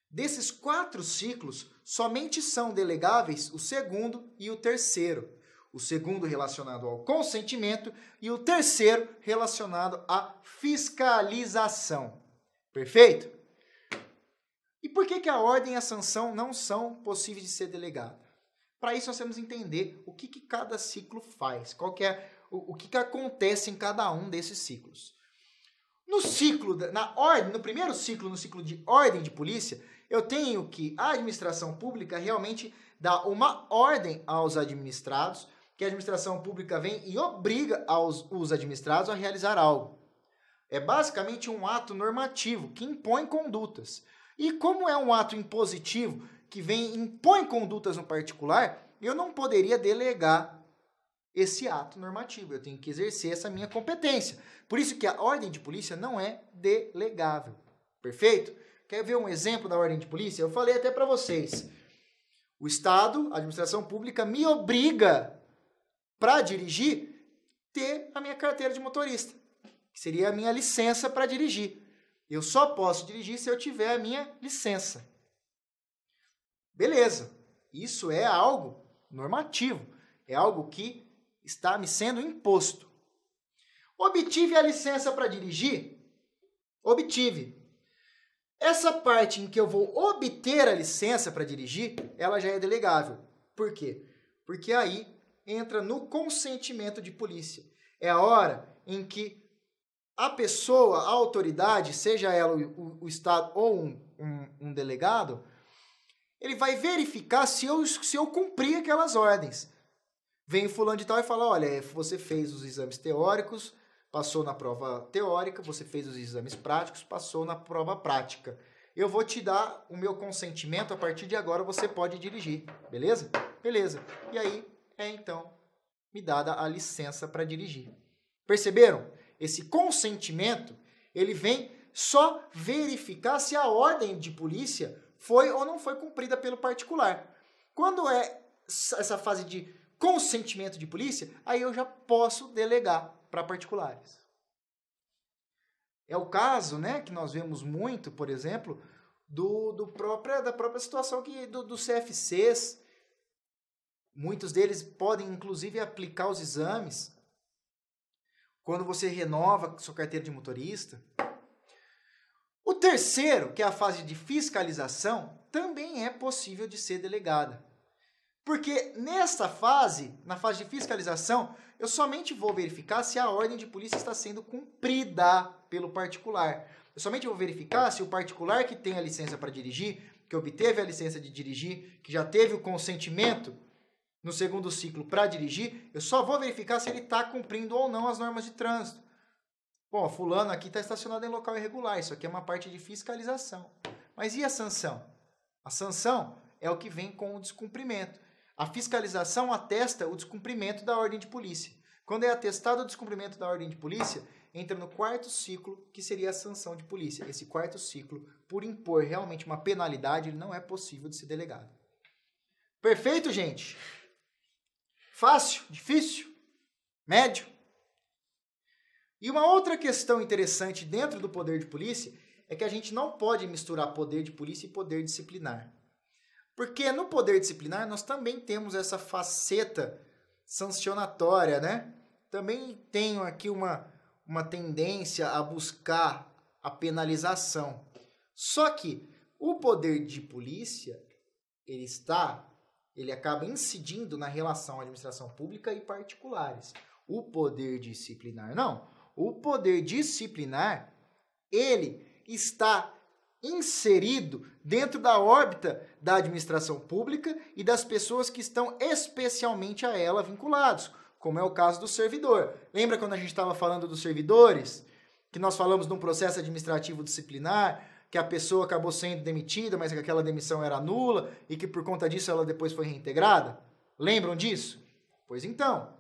desses 4 ciclos, somente são delegáveis o 2º e o 3º. O 2º relacionado ao consentimento e o 3º relacionado à fiscalização. Perfeito? E por que a ordem e a sanção não são possíveis de ser delegadas? Para isso nós temos que entender o que cada ciclo faz, o que acontece em cada um desses ciclos. No primeiro ciclo, no ciclo de ordem de polícia, eu tenho que a administração pública realmente dá uma ordem aos administrados, que a administração pública vem e obriga os administrados a realizar algo. É basicamente um ato normativo que impõe condutas. E como é um ato impositivo que impõe condutas no particular, eu não poderia delegar esse ato normativo. Eu tenho que exercer essa minha competência. Por isso que a ordem de polícia não é delegável. Perfeito? Quer ver um exemplo da ordem de polícia? Eu falei até para vocês. O Estado, a administração pública, me obriga para dirigir ter a minha carteira de motorista, que seria a minha licença para dirigir. Eu só posso dirigir se eu tiver a minha licença. Beleza. Isso é algo normativo. É algo que está me sendo imposto. Obtive a licença para dirigir? Obtive. Essa parte em que eu vou obter a licença para dirigir, ela já é delegável. Por quê? Porque aí entra no consentimento de polícia. É a hora em que a pessoa, a autoridade, seja ela o Estado ou um delegado, ele vai verificar se eu cumprir aquelas ordens. Vem fulano de tal e fala, olha, você fez os exames teóricos, passou na prova teórica, você fez os exames práticos, passou na prova prática. Eu vou te dar o meu consentimento, a partir de agora você pode dirigir, beleza? Beleza. E aí, então, me dada a licença para dirigir. Perceberam? Esse consentimento, ele vem só verificar se a ordem de polícia foi ou não foi cumprida pelo particular. Quando é essa fase de consentimento de polícia, aí eu já posso delegar para particulares. É o caso, né, que nós vemos muito, por exemplo, da própria situação dos CFCs. Muitos deles podem, inclusive, aplicar os exames quando você renova sua carteira de motorista. O terceiro, que é a fase de fiscalização, também é possível de ser delegada. Porque nessa fase, na fase de fiscalização, eu somente vou verificar se a ordem de polícia está sendo cumprida pelo particular. Eu somente vou verificar se o particular que tem a licença para dirigir, que obteve a licença de dirigir, que já teve o consentimento no segundo ciclo para dirigir, eu só vou verificar se ele está cumprindo ou não as normas de trânsito. Bom, fulano aqui está estacionado em local irregular, isso aqui é uma parte de fiscalização. Mas e a sanção? A sanção é o que vem com o descumprimento. A fiscalização atesta o descumprimento da ordem de polícia. Quando é atestado o descumprimento da ordem de polícia, entra no quarto ciclo, que seria a sanção de polícia. Esse quarto ciclo, por impor realmente uma penalidade, ele não é possível de ser delegado. Perfeito, gente? Fácil? Difícil? Médio? E uma outra questão interessante dentro do poder de polícia é que a gente não pode misturar poder de polícia e poder disciplinar. Porque no poder disciplinar nós também temos essa faceta sancionatória, né? Também tenho aqui uma tendência a buscar a penalização. Só que o poder de polícia, ele acaba incidindo na relação administração pública e particulares. O poder disciplinar, não. O poder disciplinar, ele está inserido dentro da órbita da administração pública e das pessoas que estão especialmente a ela vinculados, como é o caso do servidor. Lembra quando a gente estava falando dos servidores? Que nós falamos de um processo administrativo disciplinar, que a pessoa acabou sendo demitida, mas que aquela demissão era nula e que por conta disso ela depois foi reintegrada? Lembram disso? Pois então,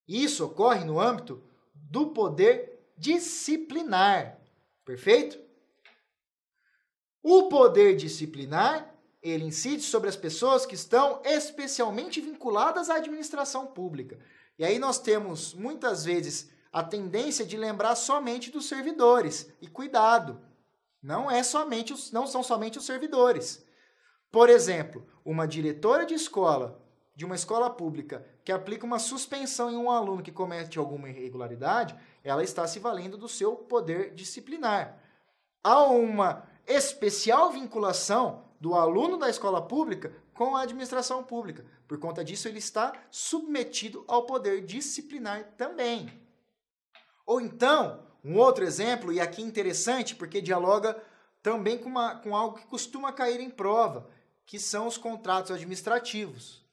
isso ocorre no âmbito do poder disciplinar. Perfeito? O poder disciplinar, ele incide sobre as pessoas que estão especialmente vinculadas à administração pública. E aí nós temos, muitas vezes, a tendência de lembrar somente dos servidores. E cuidado, não são somente os servidores. Por exemplo, uma diretora de escola, de uma escola pública, que aplica uma suspensão em um aluno que comete alguma irregularidade, ela está se valendo do seu poder disciplinar. Há uma especial vinculação do aluno da escola pública com a administração pública. Por conta disso, ele está submetido ao poder disciplinar também. Ou então, um outro exemplo, e aqui interessante, porque dialoga também com algo que costuma cair em prova, que são os contratos administrativos.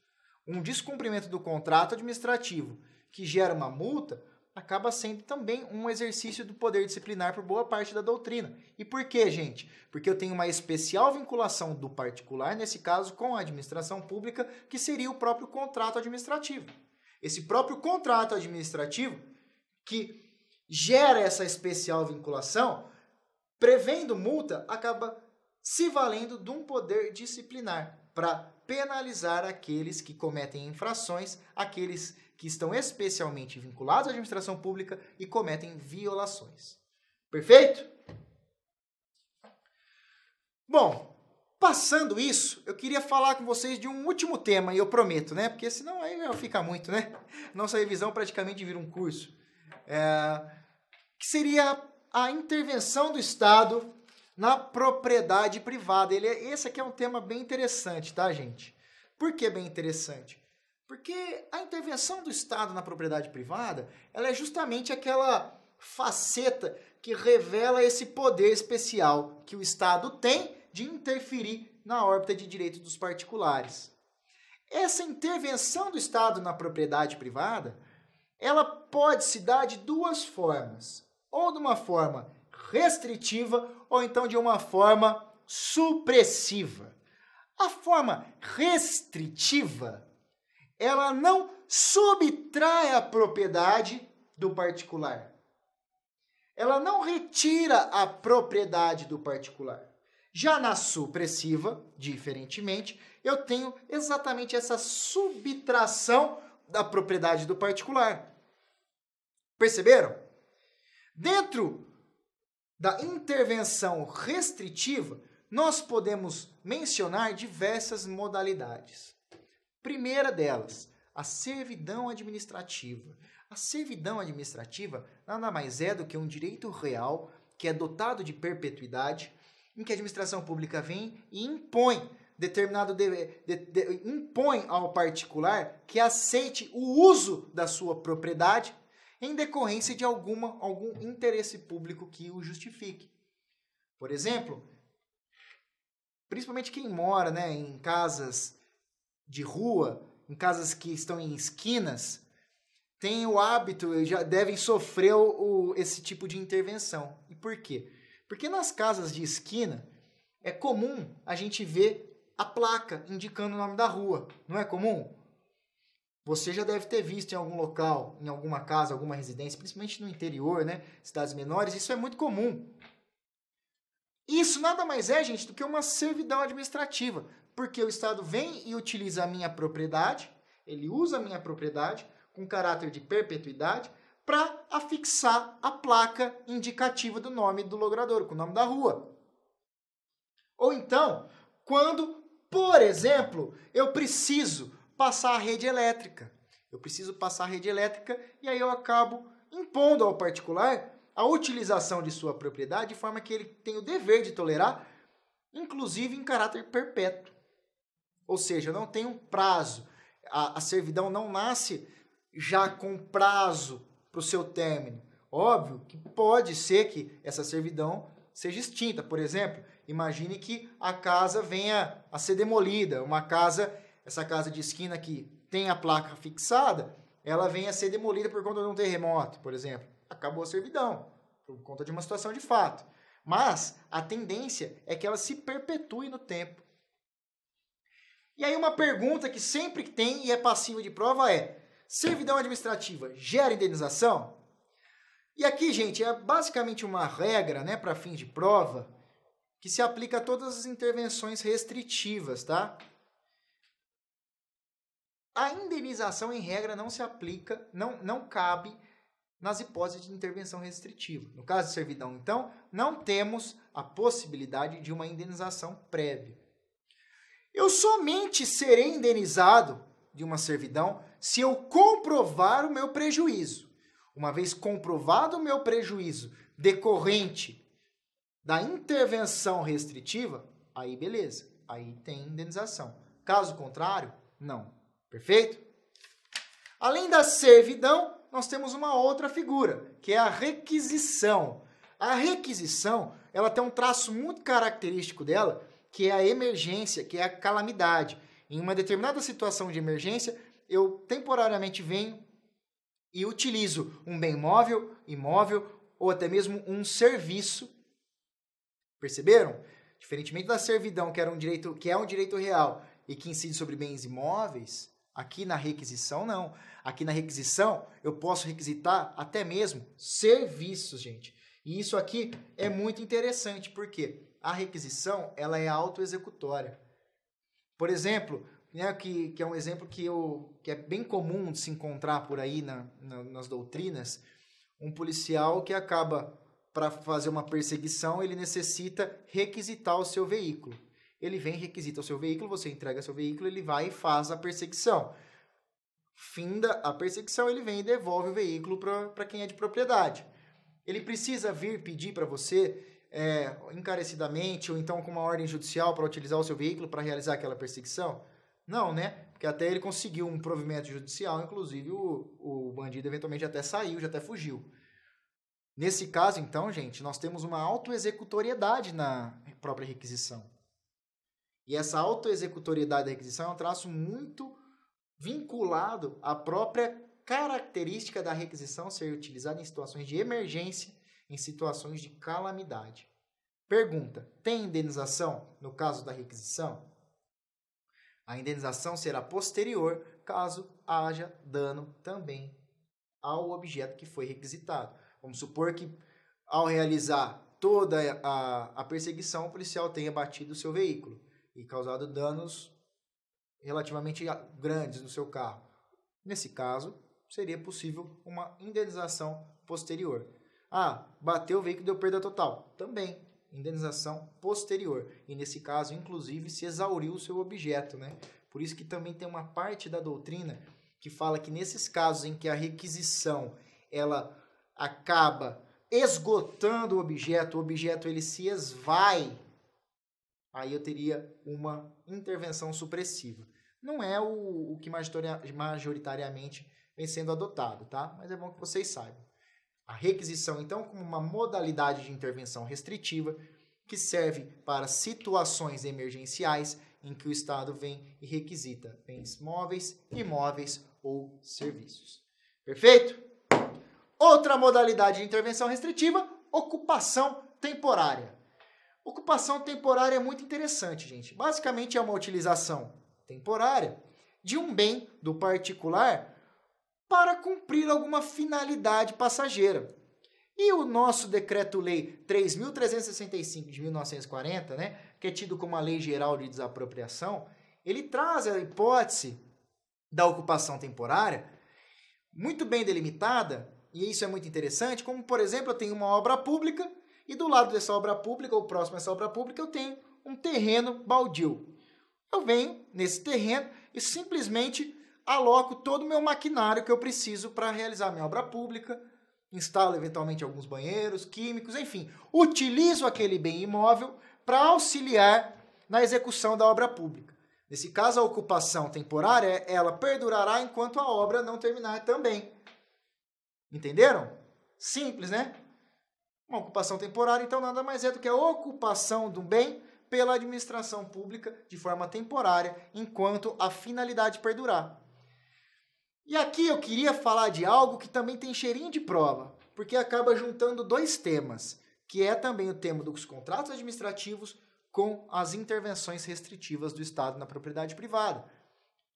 Um descumprimento do contrato administrativo que gera uma multa acaba sendo também um exercício do poder disciplinar por boa parte da doutrina. E por quê, gente? Porque eu tenho uma especial vinculação do particular, nesse caso, com a administração pública, que seria o próprio contrato administrativo. Esse próprio contrato administrativo que gera essa especial vinculação, prevendo multa, acaba se valendo de um poder disciplinar para penalizar aqueles que cometem infrações, aqueles que estão especialmente vinculados à administração pública e cometem violações. Perfeito? Bom, passando isso, eu queria falar com vocês de um último tema, e eu prometo, né? Porque senão aí já fica muito, né? Nossa revisão praticamente vira um curso. Que seria a intervenção do Estado na propriedade privada. Esse aqui é um tema bem interessante, tá, gente? Por que bem interessante? Porque a intervenção do Estado na propriedade privada, ela é justamente aquela faceta que revela esse poder especial que o Estado tem de interferir na órbita de direitos dos particulares. Essa intervenção do Estado na propriedade privada, ela pode se dar de duas formas. Ou de uma forma restritiva, ou então de uma forma supressiva. A forma restritiva, ela não subtrai a propriedade do particular. Ela não retira a propriedade do particular. Já na supressiva, diferentemente, eu tenho exatamente essa subtração da propriedade do particular. Perceberam? Dentro da intervenção restritiva, nós podemos mencionar diversas modalidades. Primeira delas, a servidão administrativa. A servidão administrativa nada mais é do que um direito real que é dotado de perpetuidade, em que a administração pública vem e impõe impõe ao particular que aceite o uso da sua propriedade em decorrência de algum interesse público que o justifique. Por exemplo, principalmente quem mora, né, em casas de rua, em casas que estão em esquinas, têm o hábito, já devem sofrer esse tipo de intervenção. E por quê? Porque nas casas de esquina é comum a gente ver a placa indicando o nome da rua. Não é comum? Você já deve ter visto em algum local, em alguma casa, alguma residência, principalmente no interior, né? Cidades menores, isso é muito comum. Isso nada mais é, gente, do que uma servidão administrativa. Porque o Estado vem e utiliza a minha propriedade, ele usa a minha propriedade com caráter de perpetuidade para afixar a placa indicativa do nome do logrador, com o nome da rua. Ou então, quando, por exemplo, eu preciso passar a rede elétrica. Eu preciso passar a rede elétrica e aí eu acabo impondo ao particular a utilização de sua propriedade de forma que ele tem o dever de tolerar, inclusive em caráter perpétuo. Ou seja, não tem um prazo. A servidão não nasce já com prazo para o seu término. Óbvio que pode ser que essa servidão seja extinta. Por exemplo, imagine que a casa venha a ser demolida. Essa casa de esquina que tem a placa fixada, ela venha a ser demolida por conta de um terremoto, por exemplo. Acabou a servidão, por conta de uma situação de fato. Mas a tendência é que ela se perpetue no tempo. E aí uma pergunta que sempre tem e é passiva de prova é: servidão administrativa gera indenização? E aqui, gente, é basicamente uma regra, né, para fins de prova, que se aplica a todas as intervenções restritivas, tá? A indenização, em regra, não se aplica, não cabe nas hipóteses de intervenção restritiva. No caso de servidão, então, não temos a possibilidade de uma indenização prévia. Eu somente serei indenizado de uma servidão se eu comprovar o meu prejuízo. Uma vez comprovado o meu prejuízo decorrente da intervenção restritiva, aí beleza, aí tem indenização. Caso contrário, não. Perfeito? Além da servidão, nós temos uma outra figura, que é a requisição. A requisição, ela tem um traço muito característico dela, que é a emergência, que é a calamidade. Em uma determinada situação de emergência, eu temporariamente venho e utilizo um bem móvel, imóvel ou até mesmo um serviço. Perceberam? Diferentemente da servidão, que é um direito real e que incide sobre bens imóveis, aqui na requisição não. Aqui na requisição eu posso requisitar até mesmo serviços, gente. E isso aqui é muito interessante, porque a requisição ela é autoexecutória. Por exemplo, né, que é um exemplo que é bem comum de se encontrar por aí nas doutrinas, um policial que acaba, para fazer uma perseguição, ele necessita requisitar o seu veículo. Ele vem, requisita o seu veículo, você entrega seu veículo, ele vai e faz a perseguição. Finda a perseguição, ele vem e devolve o veículo para quem é de propriedade. Ele precisa vir pedir para você encarecidamente ou então com uma ordem judicial para utilizar o seu veículo para realizar aquela perseguição? Não, né? Porque até ele conseguiu um provimento judicial, inclusive o bandido eventualmente até saiu, já até fugiu. Nesse caso, então, gente, nós temos uma autoexecutoriedade na própria requisição. E essa autoexecutoriedade da requisição é um traço muito vinculado à própria característica da requisição ser utilizada em situações de emergência, em situações de calamidade. Pergunta: tem indenização no caso da requisição? A indenização será posterior caso haja dano também ao objeto que foi requisitado. Vamos supor que, ao realizar toda a perseguição, o policial tenha batido o seu veículo e causado danos relativamente grandes no seu carro. Nesse caso, seria possível uma indenização posterior. Bateu o veículo e deu perda total. Também, indenização posterior. E nesse caso, inclusive, se exauriu o seu objeto, né? Por isso que também tem uma parte da doutrina que fala que nesses casos em que a requisição ela acaba esgotando o objeto ele se esvai, aí eu teria uma intervenção supressiva. Não é o que majoritariamente vem sendo adotado, tá? Mas é bom que vocês saibam. A requisição, então, como uma modalidade de intervenção restritiva que serve para situações emergenciais em que o Estado vem e requisita bens móveis, imóveis ou serviços. Perfeito? Outra modalidade de intervenção restritiva, ocupação temporária. Ocupação temporária é muito interessante, gente. Basicamente é uma utilização temporária de um bem do particular para cumprir alguma finalidade passageira. E o nosso Decreto-Lei 3.365 de 1940, né, que é tido como a Lei Geral de Desapropriação, ele traz a hipótese da ocupação temporária muito bem delimitada, e isso é muito interessante, como, por exemplo, eu tenho uma obra pública e do lado dessa obra pública, ou próximo a essa obra pública, eu tenho um terreno baldio. Eu venho nesse terreno e simplesmente aloco todo o meu maquinário que eu preciso para realizar minha obra pública, instalo eventualmente alguns banheiros, químicos, enfim, utilizo aquele bem imóvel para auxiliar na execução da obra pública. Nesse caso, a ocupação temporária, ela perdurará enquanto a obra não terminar também. Entenderam? Simples, né? Uma ocupação temporária, então, nada mais é do que a ocupação do bem pela administração pública de forma temporária, enquanto a finalidade perdurar. E aqui eu queria falar de algo que também tem cheirinho de prova, porque acaba juntando dois temas, que é também o tema dos contratos administrativos com as intervenções restritivas do Estado na propriedade privada,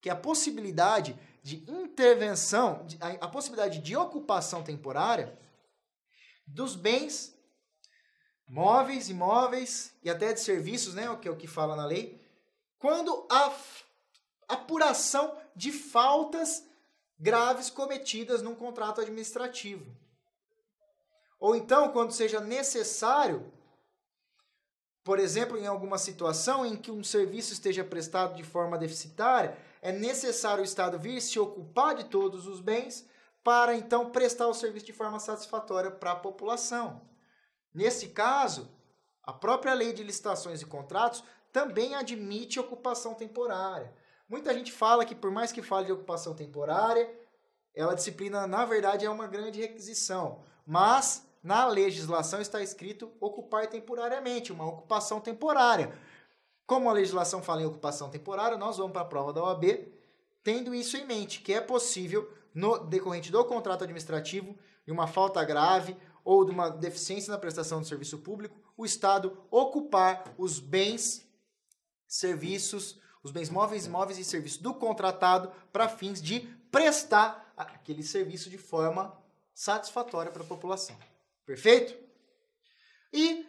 que é a possibilidade de intervenção, a possibilidade de ocupação temporária dos bens móveis, imóveis e até de serviços, né, que é o que fala na lei, quando a apuração de faltas graves cometidas num contrato administrativo. Ou então, quando seja necessário, por exemplo, em alguma situação em que um serviço esteja prestado de forma deficitária, é necessário o Estado vir se ocupar de todos os bens para, então, prestar o serviço de forma satisfatória para a população. Nesse caso, a própria lei de licitações e contratos também admite ocupação temporária. Muita gente fala que, por mais que fale de ocupação temporária, a disciplina, na verdade, é uma grande requisição. Mas, na legislação está escrito ocupar temporariamente, uma ocupação temporária. Como a legislação fala em ocupação temporária, nós vamos para a prova da OAB, tendo isso em mente, que é possível, no decorrente do contrato administrativo, de uma falta grave ou de uma deficiência na prestação do serviço público, o Estado ocupar os bens, serviços, os bens móveis, imóveis e serviços do contratado para fins de prestar aquele serviço de forma satisfatória para a população. Perfeito? E,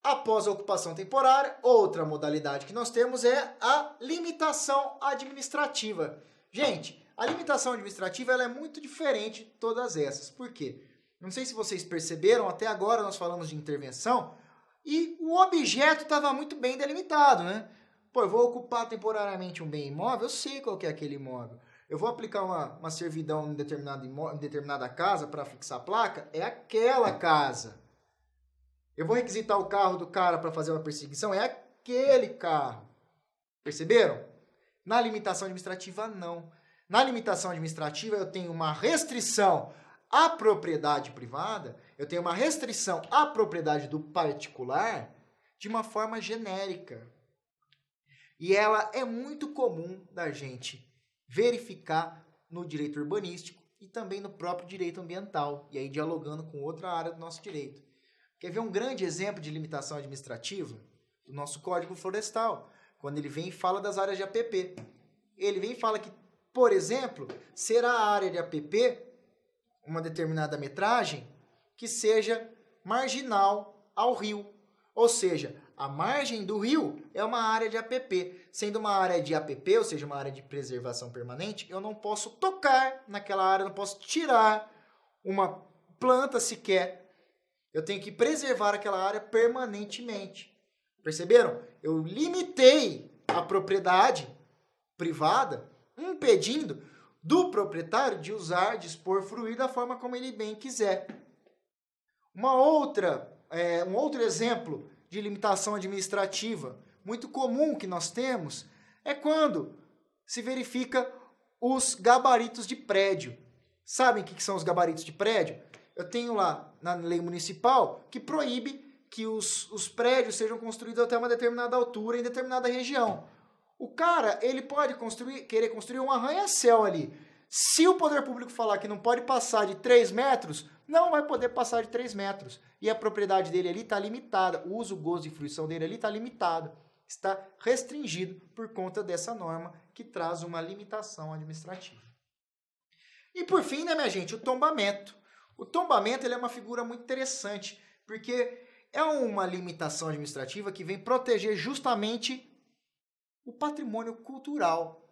após a ocupação temporária, outra modalidade que nós temos é a limitação administrativa. Gente, a limitação administrativa ela é muito diferente de todas essas. Por quê? Não sei se vocês perceberam, até agora nós falamos de intervenção e o objeto estava muito bem delimitado, né? Pô, eu vou ocupar temporariamente um bem imóvel, eu sei qual que é aquele imóvel. Eu vou aplicar uma servidão em determinada casa para fixar a placa, é aquela casa. Eu vou requisitar o carro do cara para fazer uma perseguição, é aquele carro. Perceberam? Na limitação administrativa, não. Na limitação administrativa, eu tenho uma restrição à propriedade privada, eu tenho uma restrição à propriedade do particular de uma forma genérica. E ela é muito comum da gente verificar no direito urbanístico e também no próprio direito ambiental, e aí dialogando com outra área do nosso direito. Quer ver um grande exemplo de limitação administrativa? Do nosso Código Florestal, quando ele vem e fala das áreas de APP. Ele vem e fala que, por exemplo, será a área de APP uma determinada metragem que seja marginal ao rio. Ou seja, a margem do rio é uma área de APP. Sendo uma área de APP, ou seja, uma área de preservação permanente, eu não posso tocar naquela área, não posso tirar uma planta sequer. Eu tenho que preservar aquela área permanentemente. Perceberam? Eu limitei a propriedade privada, impedindo do proprietário de usar, dispor, fruir da forma como ele bem quiser. Um outro exemplo de limitação administrativa muito comum que nós temos é quando se verifica os gabaritos de prédio. Sabem o que são os gabaritos de prédio? Eu tenho lá na lei municipal que proíbe que os prédios sejam construídos até uma determinada altura em determinada região. O cara, ele pode querer construir um arranha-céu ali. Se o poder público falar que não pode passar de 3 metros, não vai poder passar de 3 metros. E a propriedade dele ali está limitada. O uso, gozo e fruição dele ali está limitado. Está restringido por conta dessa norma que traz uma limitação administrativa. E por fim, né, minha gente, o tombamento. O tombamento ele é uma figura muito interessante, porque é uma limitação administrativa que vem proteger justamente o patrimônio cultural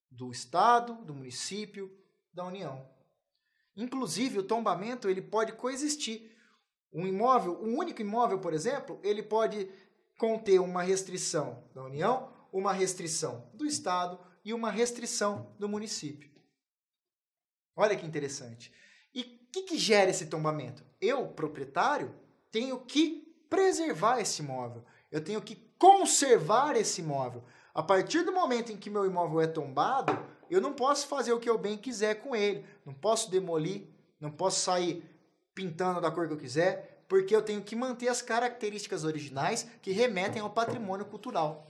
do Estado, do município, da União. Inclusive, o tombamento ele pode coexistir. Um único imóvel, por exemplo, ele pode conter uma restrição da União, uma restrição do Estado e uma restrição do município. Olha que interessante. E o que gera esse tombamento? Eu, proprietário, tenho que preservar esse imóvel. Eu tenho que conservar esse imóvel. A partir do momento em que meu imóvel é tombado, eu não posso fazer o que eu bem quiser com ele. Não posso demolir, não posso sair pintando da cor que eu quiser, porque eu tenho que manter as características originais que remetem ao patrimônio cultural.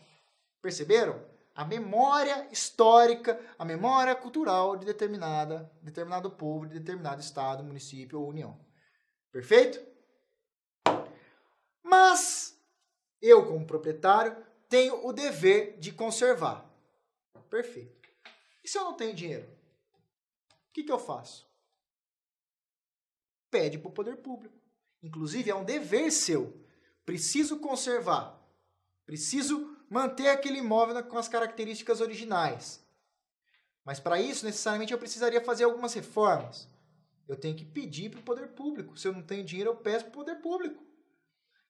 Perceberam? A memória histórica, a memória cultural de determinado povo, de determinado estado, município ou união. Perfeito? Mas eu, como proprietário, tenho o dever de conservar. Perfeito. E se eu não tenho dinheiro? O que eu faço? Pede para o poder público. Inclusive, é um dever seu. Preciso conservar. Preciso manter aquele imóvel com as características originais. Mas para isso, necessariamente, eu precisaria fazer algumas reformas. Eu tenho que pedir para o poder público. Se eu não tenho dinheiro, eu peço para o poder público.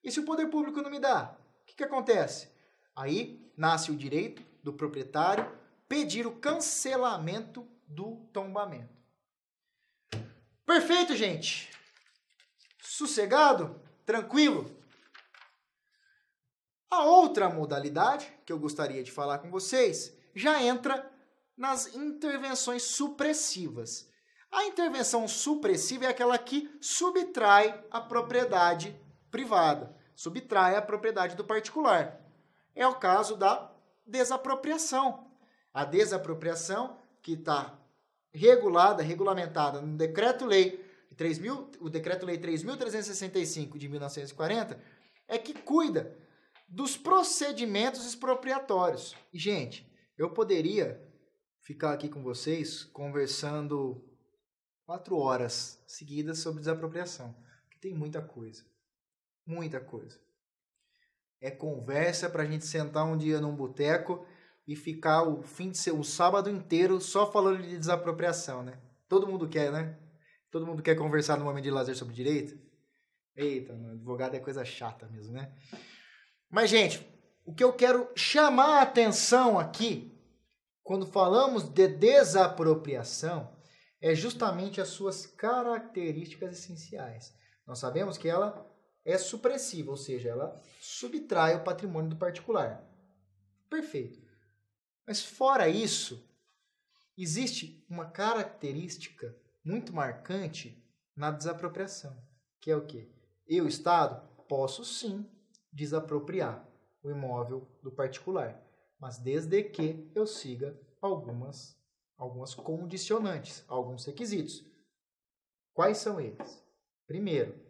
E se o poder público não me dá? O que acontece? Aí nasce o direito do proprietário pedir o cancelamento do tombamento. Perfeito, gente? Sossegado? Tranquilo? A outra modalidade que eu gostaria de falar com vocês já entra nas intervenções supressivas. A intervenção supressiva é aquela que subtrai a propriedade privada, subtrai a propriedade do particular. É o caso da desapropriação. A desapropriação que está regulamentada no Decreto-Lei 3.365 de 1940, é que cuida dos procedimentos expropriatórios. E, gente, eu poderia ficar aqui com vocês conversando 4 horas seguidas sobre desapropriação, porque tem muita coisa. Muita coisa. É conversa para a gente sentar um dia num boteco e ficar o sábado inteiro só falando de desapropriação, né? Todo mundo quer, né? Todo mundo quer conversar no momento de lazer sobre direito? Eita, mano, advogado é coisa chata mesmo, né? Mas, gente, o que eu quero chamar a atenção aqui, quando falamos de desapropriação, é justamente as suas características essenciais. Nós sabemos que ela é supressiva, ou seja, ela subtrai o patrimônio do particular. Perfeito. Mas fora isso, existe uma característica muito marcante na desapropriação, que é o quê? Eu, Estado, posso sim desapropriar o imóvel do particular, mas desde que eu siga algumas condicionantes, alguns requisitos. Quais são eles? Primeiro,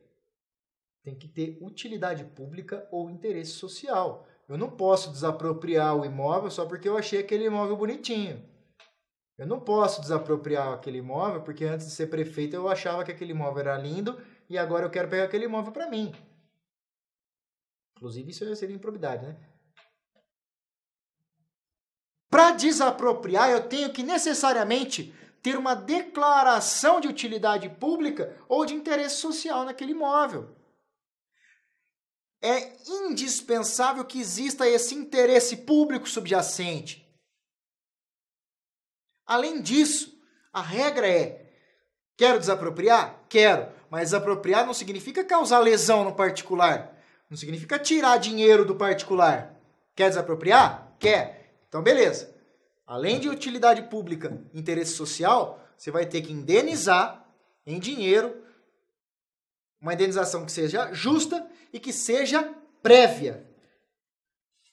tem que ter utilidade pública ou interesse social. Eu não posso desapropriar o imóvel só porque eu achei aquele imóvel bonitinho. Eu não posso desapropriar aquele imóvel porque antes de ser prefeito eu achava que aquele imóvel era lindo e agora eu quero pegar aquele imóvel para mim. Inclusive, isso seria improbidade, né? Para desapropriar, eu tenho que necessariamente ter uma declaração de utilidade pública ou de interesse social naquele imóvel. É indispensável que exista esse interesse público subjacente. Além disso, a regra é: quero desapropriar? Quero. Mas desapropriar não significa causar lesão no particular. Não significa tirar dinheiro do particular. Quer desapropriar? Quer. Então, beleza. Além de utilidade pública e interesse social, você vai ter que indenizar em dinheiro Uma indenização que seja justa e que seja prévia.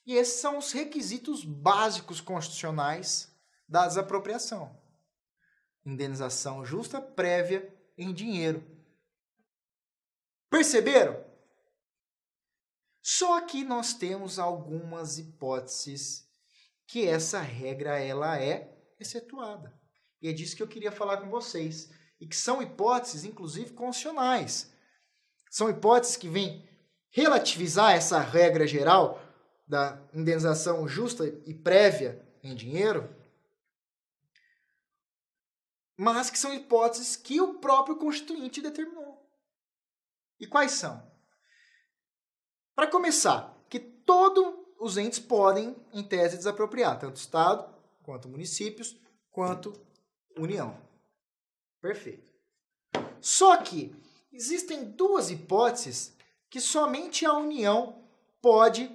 E esses são os requisitos básicos constitucionais da desapropriação. Indenização justa, prévia, em dinheiro. Perceberam? Só que nós temos algumas hipóteses que essa regra ela é excetuada. E é disso que eu queria falar com vocês. E que são hipóteses, inclusive, constitucionais. São hipóteses que vêm relativizar essa regra geral da indenização justa e prévia em dinheiro, mas que são hipóteses que o próprio Constituinte determinou. E quais são? Para começar, que todos os entes podem, em tese, desapropriar, tanto Estado, quanto municípios, quanto União. Perfeito. Só que existem duas hipóteses que somente a União pode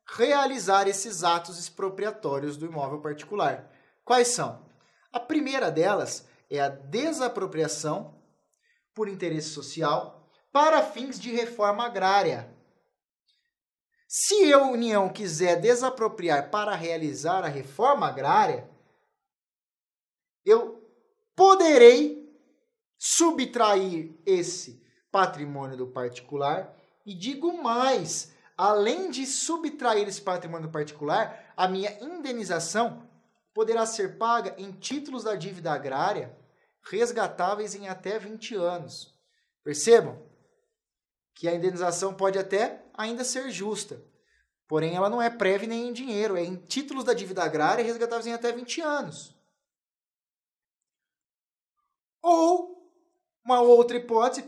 realizar esses atos expropriatórios do imóvel particular. Quais são? A primeira delas é a desapropriação por interesse social para fins de reforma agrária. Se a União quiser desapropriar para realizar a reforma agrária, eu poderei subtrair esse patrimônio do particular e digo mais, além de subtrair esse patrimônio do particular, a minha indenização poderá ser paga em títulos da dívida agrária resgatáveis em até 20 anos. Percebam que a indenização pode até ainda ser justa, porém ela não é prévia nem em dinheiro, é em títulos da dívida agrária resgatáveis em até 20 anos. Ou uma outra hipótese,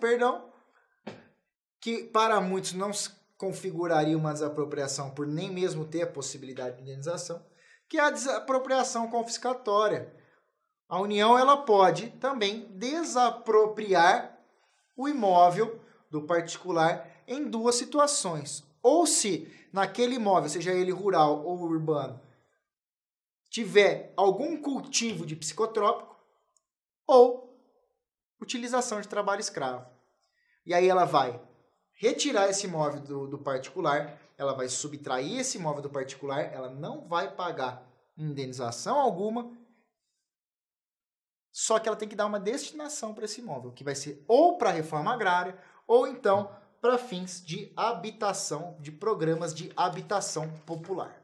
que para muitos não configuraria uma desapropriação por nem mesmo ter a possibilidade de indenização, que é a desapropriação confiscatória. A União ela pode também desapropriar o imóvel do particular em duas situações. Ou se naquele imóvel, seja ele rural ou urbano, tiver algum cultivo de psicotrópico ou utilização de trabalho escravo. E aí ela vai retirar esse imóvel do particular, ela vai subtrair esse imóvel do particular, ela não vai pagar indenização alguma, só que ela tem que dar uma destinação para esse imóvel, que vai ser ou para a reforma agrária, ou então para fins de habitação, de programas de habitação popular.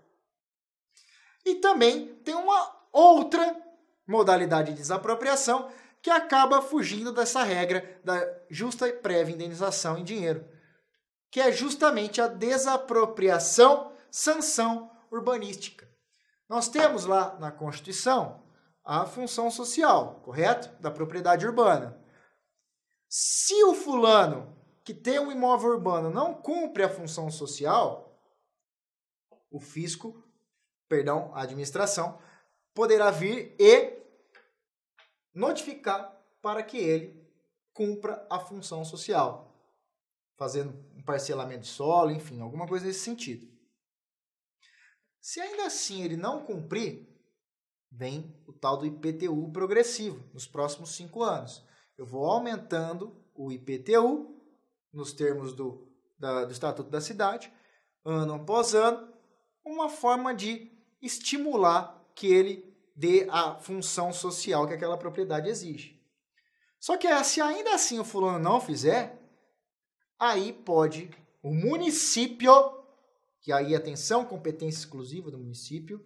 E também tem uma outra modalidade de desapropriação que acaba fugindo dessa regra da justa e prévia indenização em dinheiro, que é justamente a desapropriação sanção urbanística. Nós temos lá na Constituição a função social, correto? Da propriedade urbana. Se o fulano que tem um imóvel urbano não cumpre a função social, o fisco, a administração, poderá vir e notificar para que ele cumpra a função social, fazendo um parcelamento de solo, enfim, alguma coisa nesse sentido. Se ainda assim ele não cumprir, vem o tal do IPTU progressivo nos próximos 5 anos. Eu vou aumentando o IPTU nos termos do Estatuto da Cidade, ano após ano, uma forma de estimular que ele dê a função social que aquela propriedade exige. Só que se ainda assim o fulano não fizer, aí pode o município, que aí, atenção, competência exclusiva do município,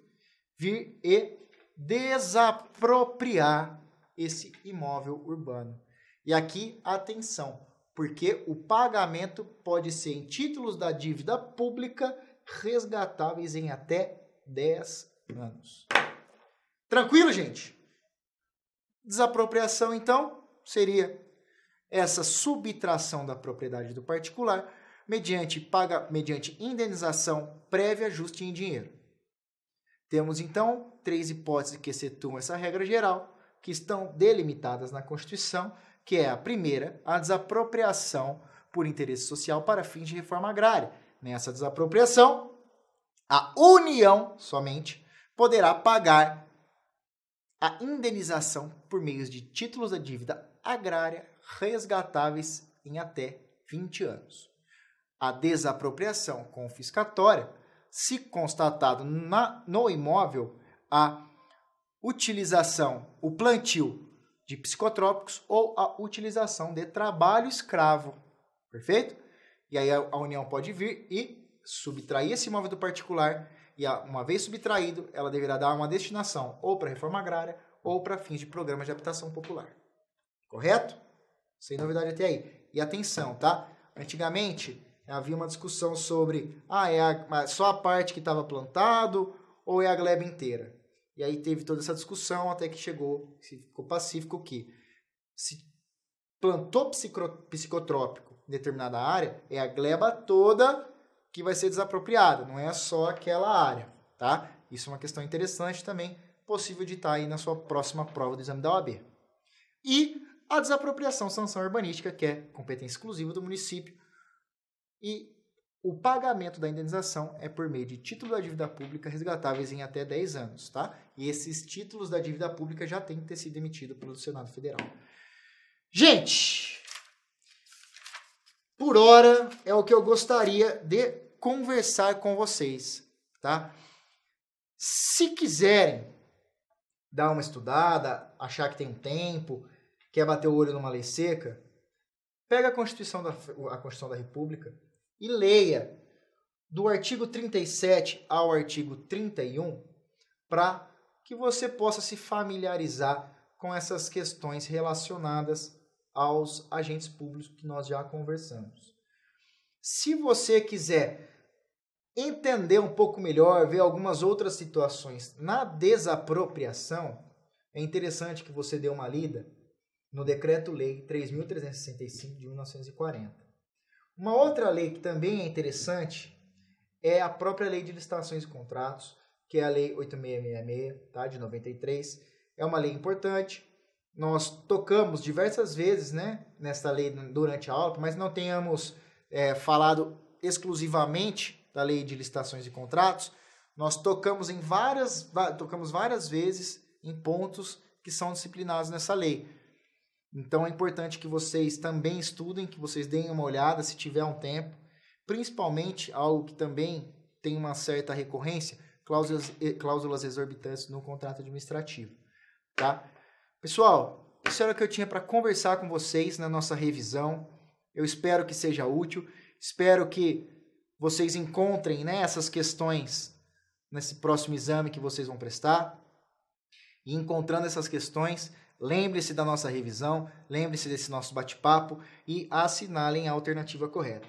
vir e desapropriar esse imóvel urbano. E aqui, atenção, porque o pagamento pode ser em títulos da dívida pública resgatáveis em até 10 anos. Tranquilo, gente? Desapropriação, então, seria essa subtração da propriedade do particular mediante indenização prévia, justa e em dinheiro. Temos, então, 3 hipóteses que excetuam essa regra geral, que estão delimitadas na Constituição, que é a primeira, a desapropriação por interesse social para fins de reforma agrária. Nessa desapropriação, a União somente poderá pagar a indenização por meio de títulos da dívida agrária resgatáveis em até 20 anos. A desapropriação confiscatória, se constatado no imóvel a utilização, o plantio de psicotrópicos ou a utilização de trabalho escravo. Perfeito? E aí a União pode vir e subtrair esse imóvel do particular e, uma vez subtraído, ela deverá dar uma destinação ou para reforma agrária ou para fins de programas de habitação popular. Correto? Sem novidade até aí. E atenção, tá? Antigamente havia uma discussão sobre só a parte que estava plantado ou é a gleba inteira. E aí teve toda essa discussão até que ficou pacífico que se plantou psicotrópico em determinada área, é a gleba toda que vai ser desapropriada, não é só aquela área, tá? Isso é uma questão interessante também, possível de estar aí na sua próxima prova do exame da OAB. E a desapropriação sanção urbanística, que é competência exclusiva do município, e o pagamento da indenização é por meio de títulos da dívida pública resgatáveis em até 10 anos, tá? E esses títulos da dívida pública já têm que ter sido emitidos pelo Senado Federal. Gente, por hora é o que eu gostaria de conversar com vocês, tá? Se quiserem dar uma estudada, achar que tem um tempo, quer bater o olho numa lei seca, pega a Constituição da República e leia do artigo 37 ao artigo 31 para que você possa se familiarizar com essas questões relacionadas aos agentes públicos que nós já conversamos. Se você quiser entender um pouco melhor, ver algumas outras situações na desapropriação, é interessante que você dê uma lida no Decreto-Lei 3.365 de 1940. Uma outra lei que também é interessante é a própria Lei de Licitações e Contratos, que é a Lei 8666, tá, de 93. É uma lei importante. Nós tocamos diversas vezes, né, nessa lei durante a aula, mas não tenhamos falado exclusivamente da Lei de Licitações e Contratos. Nós tocamos várias vezes em pontos que são disciplinados nessa lei. Então é importante que vocês também estudem, que vocês deem uma olhada se tiver um tempo, principalmente algo que também tem uma certa recorrência, cláusulas exorbitantes no contrato administrativo, tá? Pessoal, isso era o que eu tinha para conversar com vocês na nossa revisão. Eu espero que seja útil, espero que vocês encontrem, né, essas questões nesse próximo exame que vocês vão prestar. E encontrando essas questões, lembre-se da nossa revisão, lembre-se desse nosso bate-papo e assinalem a alternativa correta.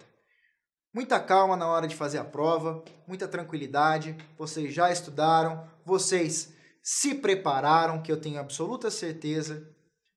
Muita calma na hora de fazer a prova, muita tranquilidade, vocês já estudaram, vocês se prepararam, que eu tenho absoluta certeza,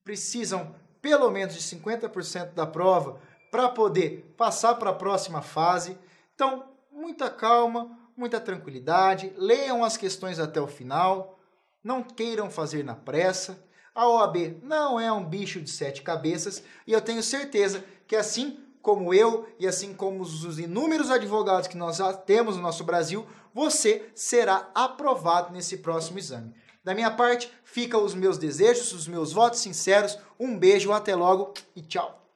precisam pelo menos de 50% da prova para poder passar para a próxima fase. Então, muita calma, muita tranquilidade, leiam as questões até o final, não queiram fazer na pressa. A OAB não é um bicho de 7 cabeças e eu tenho certeza que assim como eu e assim como os inúmeros advogados que nós já temos no nosso Brasil, você será aprovado nesse próximo exame. Da minha parte, ficam os meus desejos, os meus votos sinceros. Um beijo, até logo e tchau!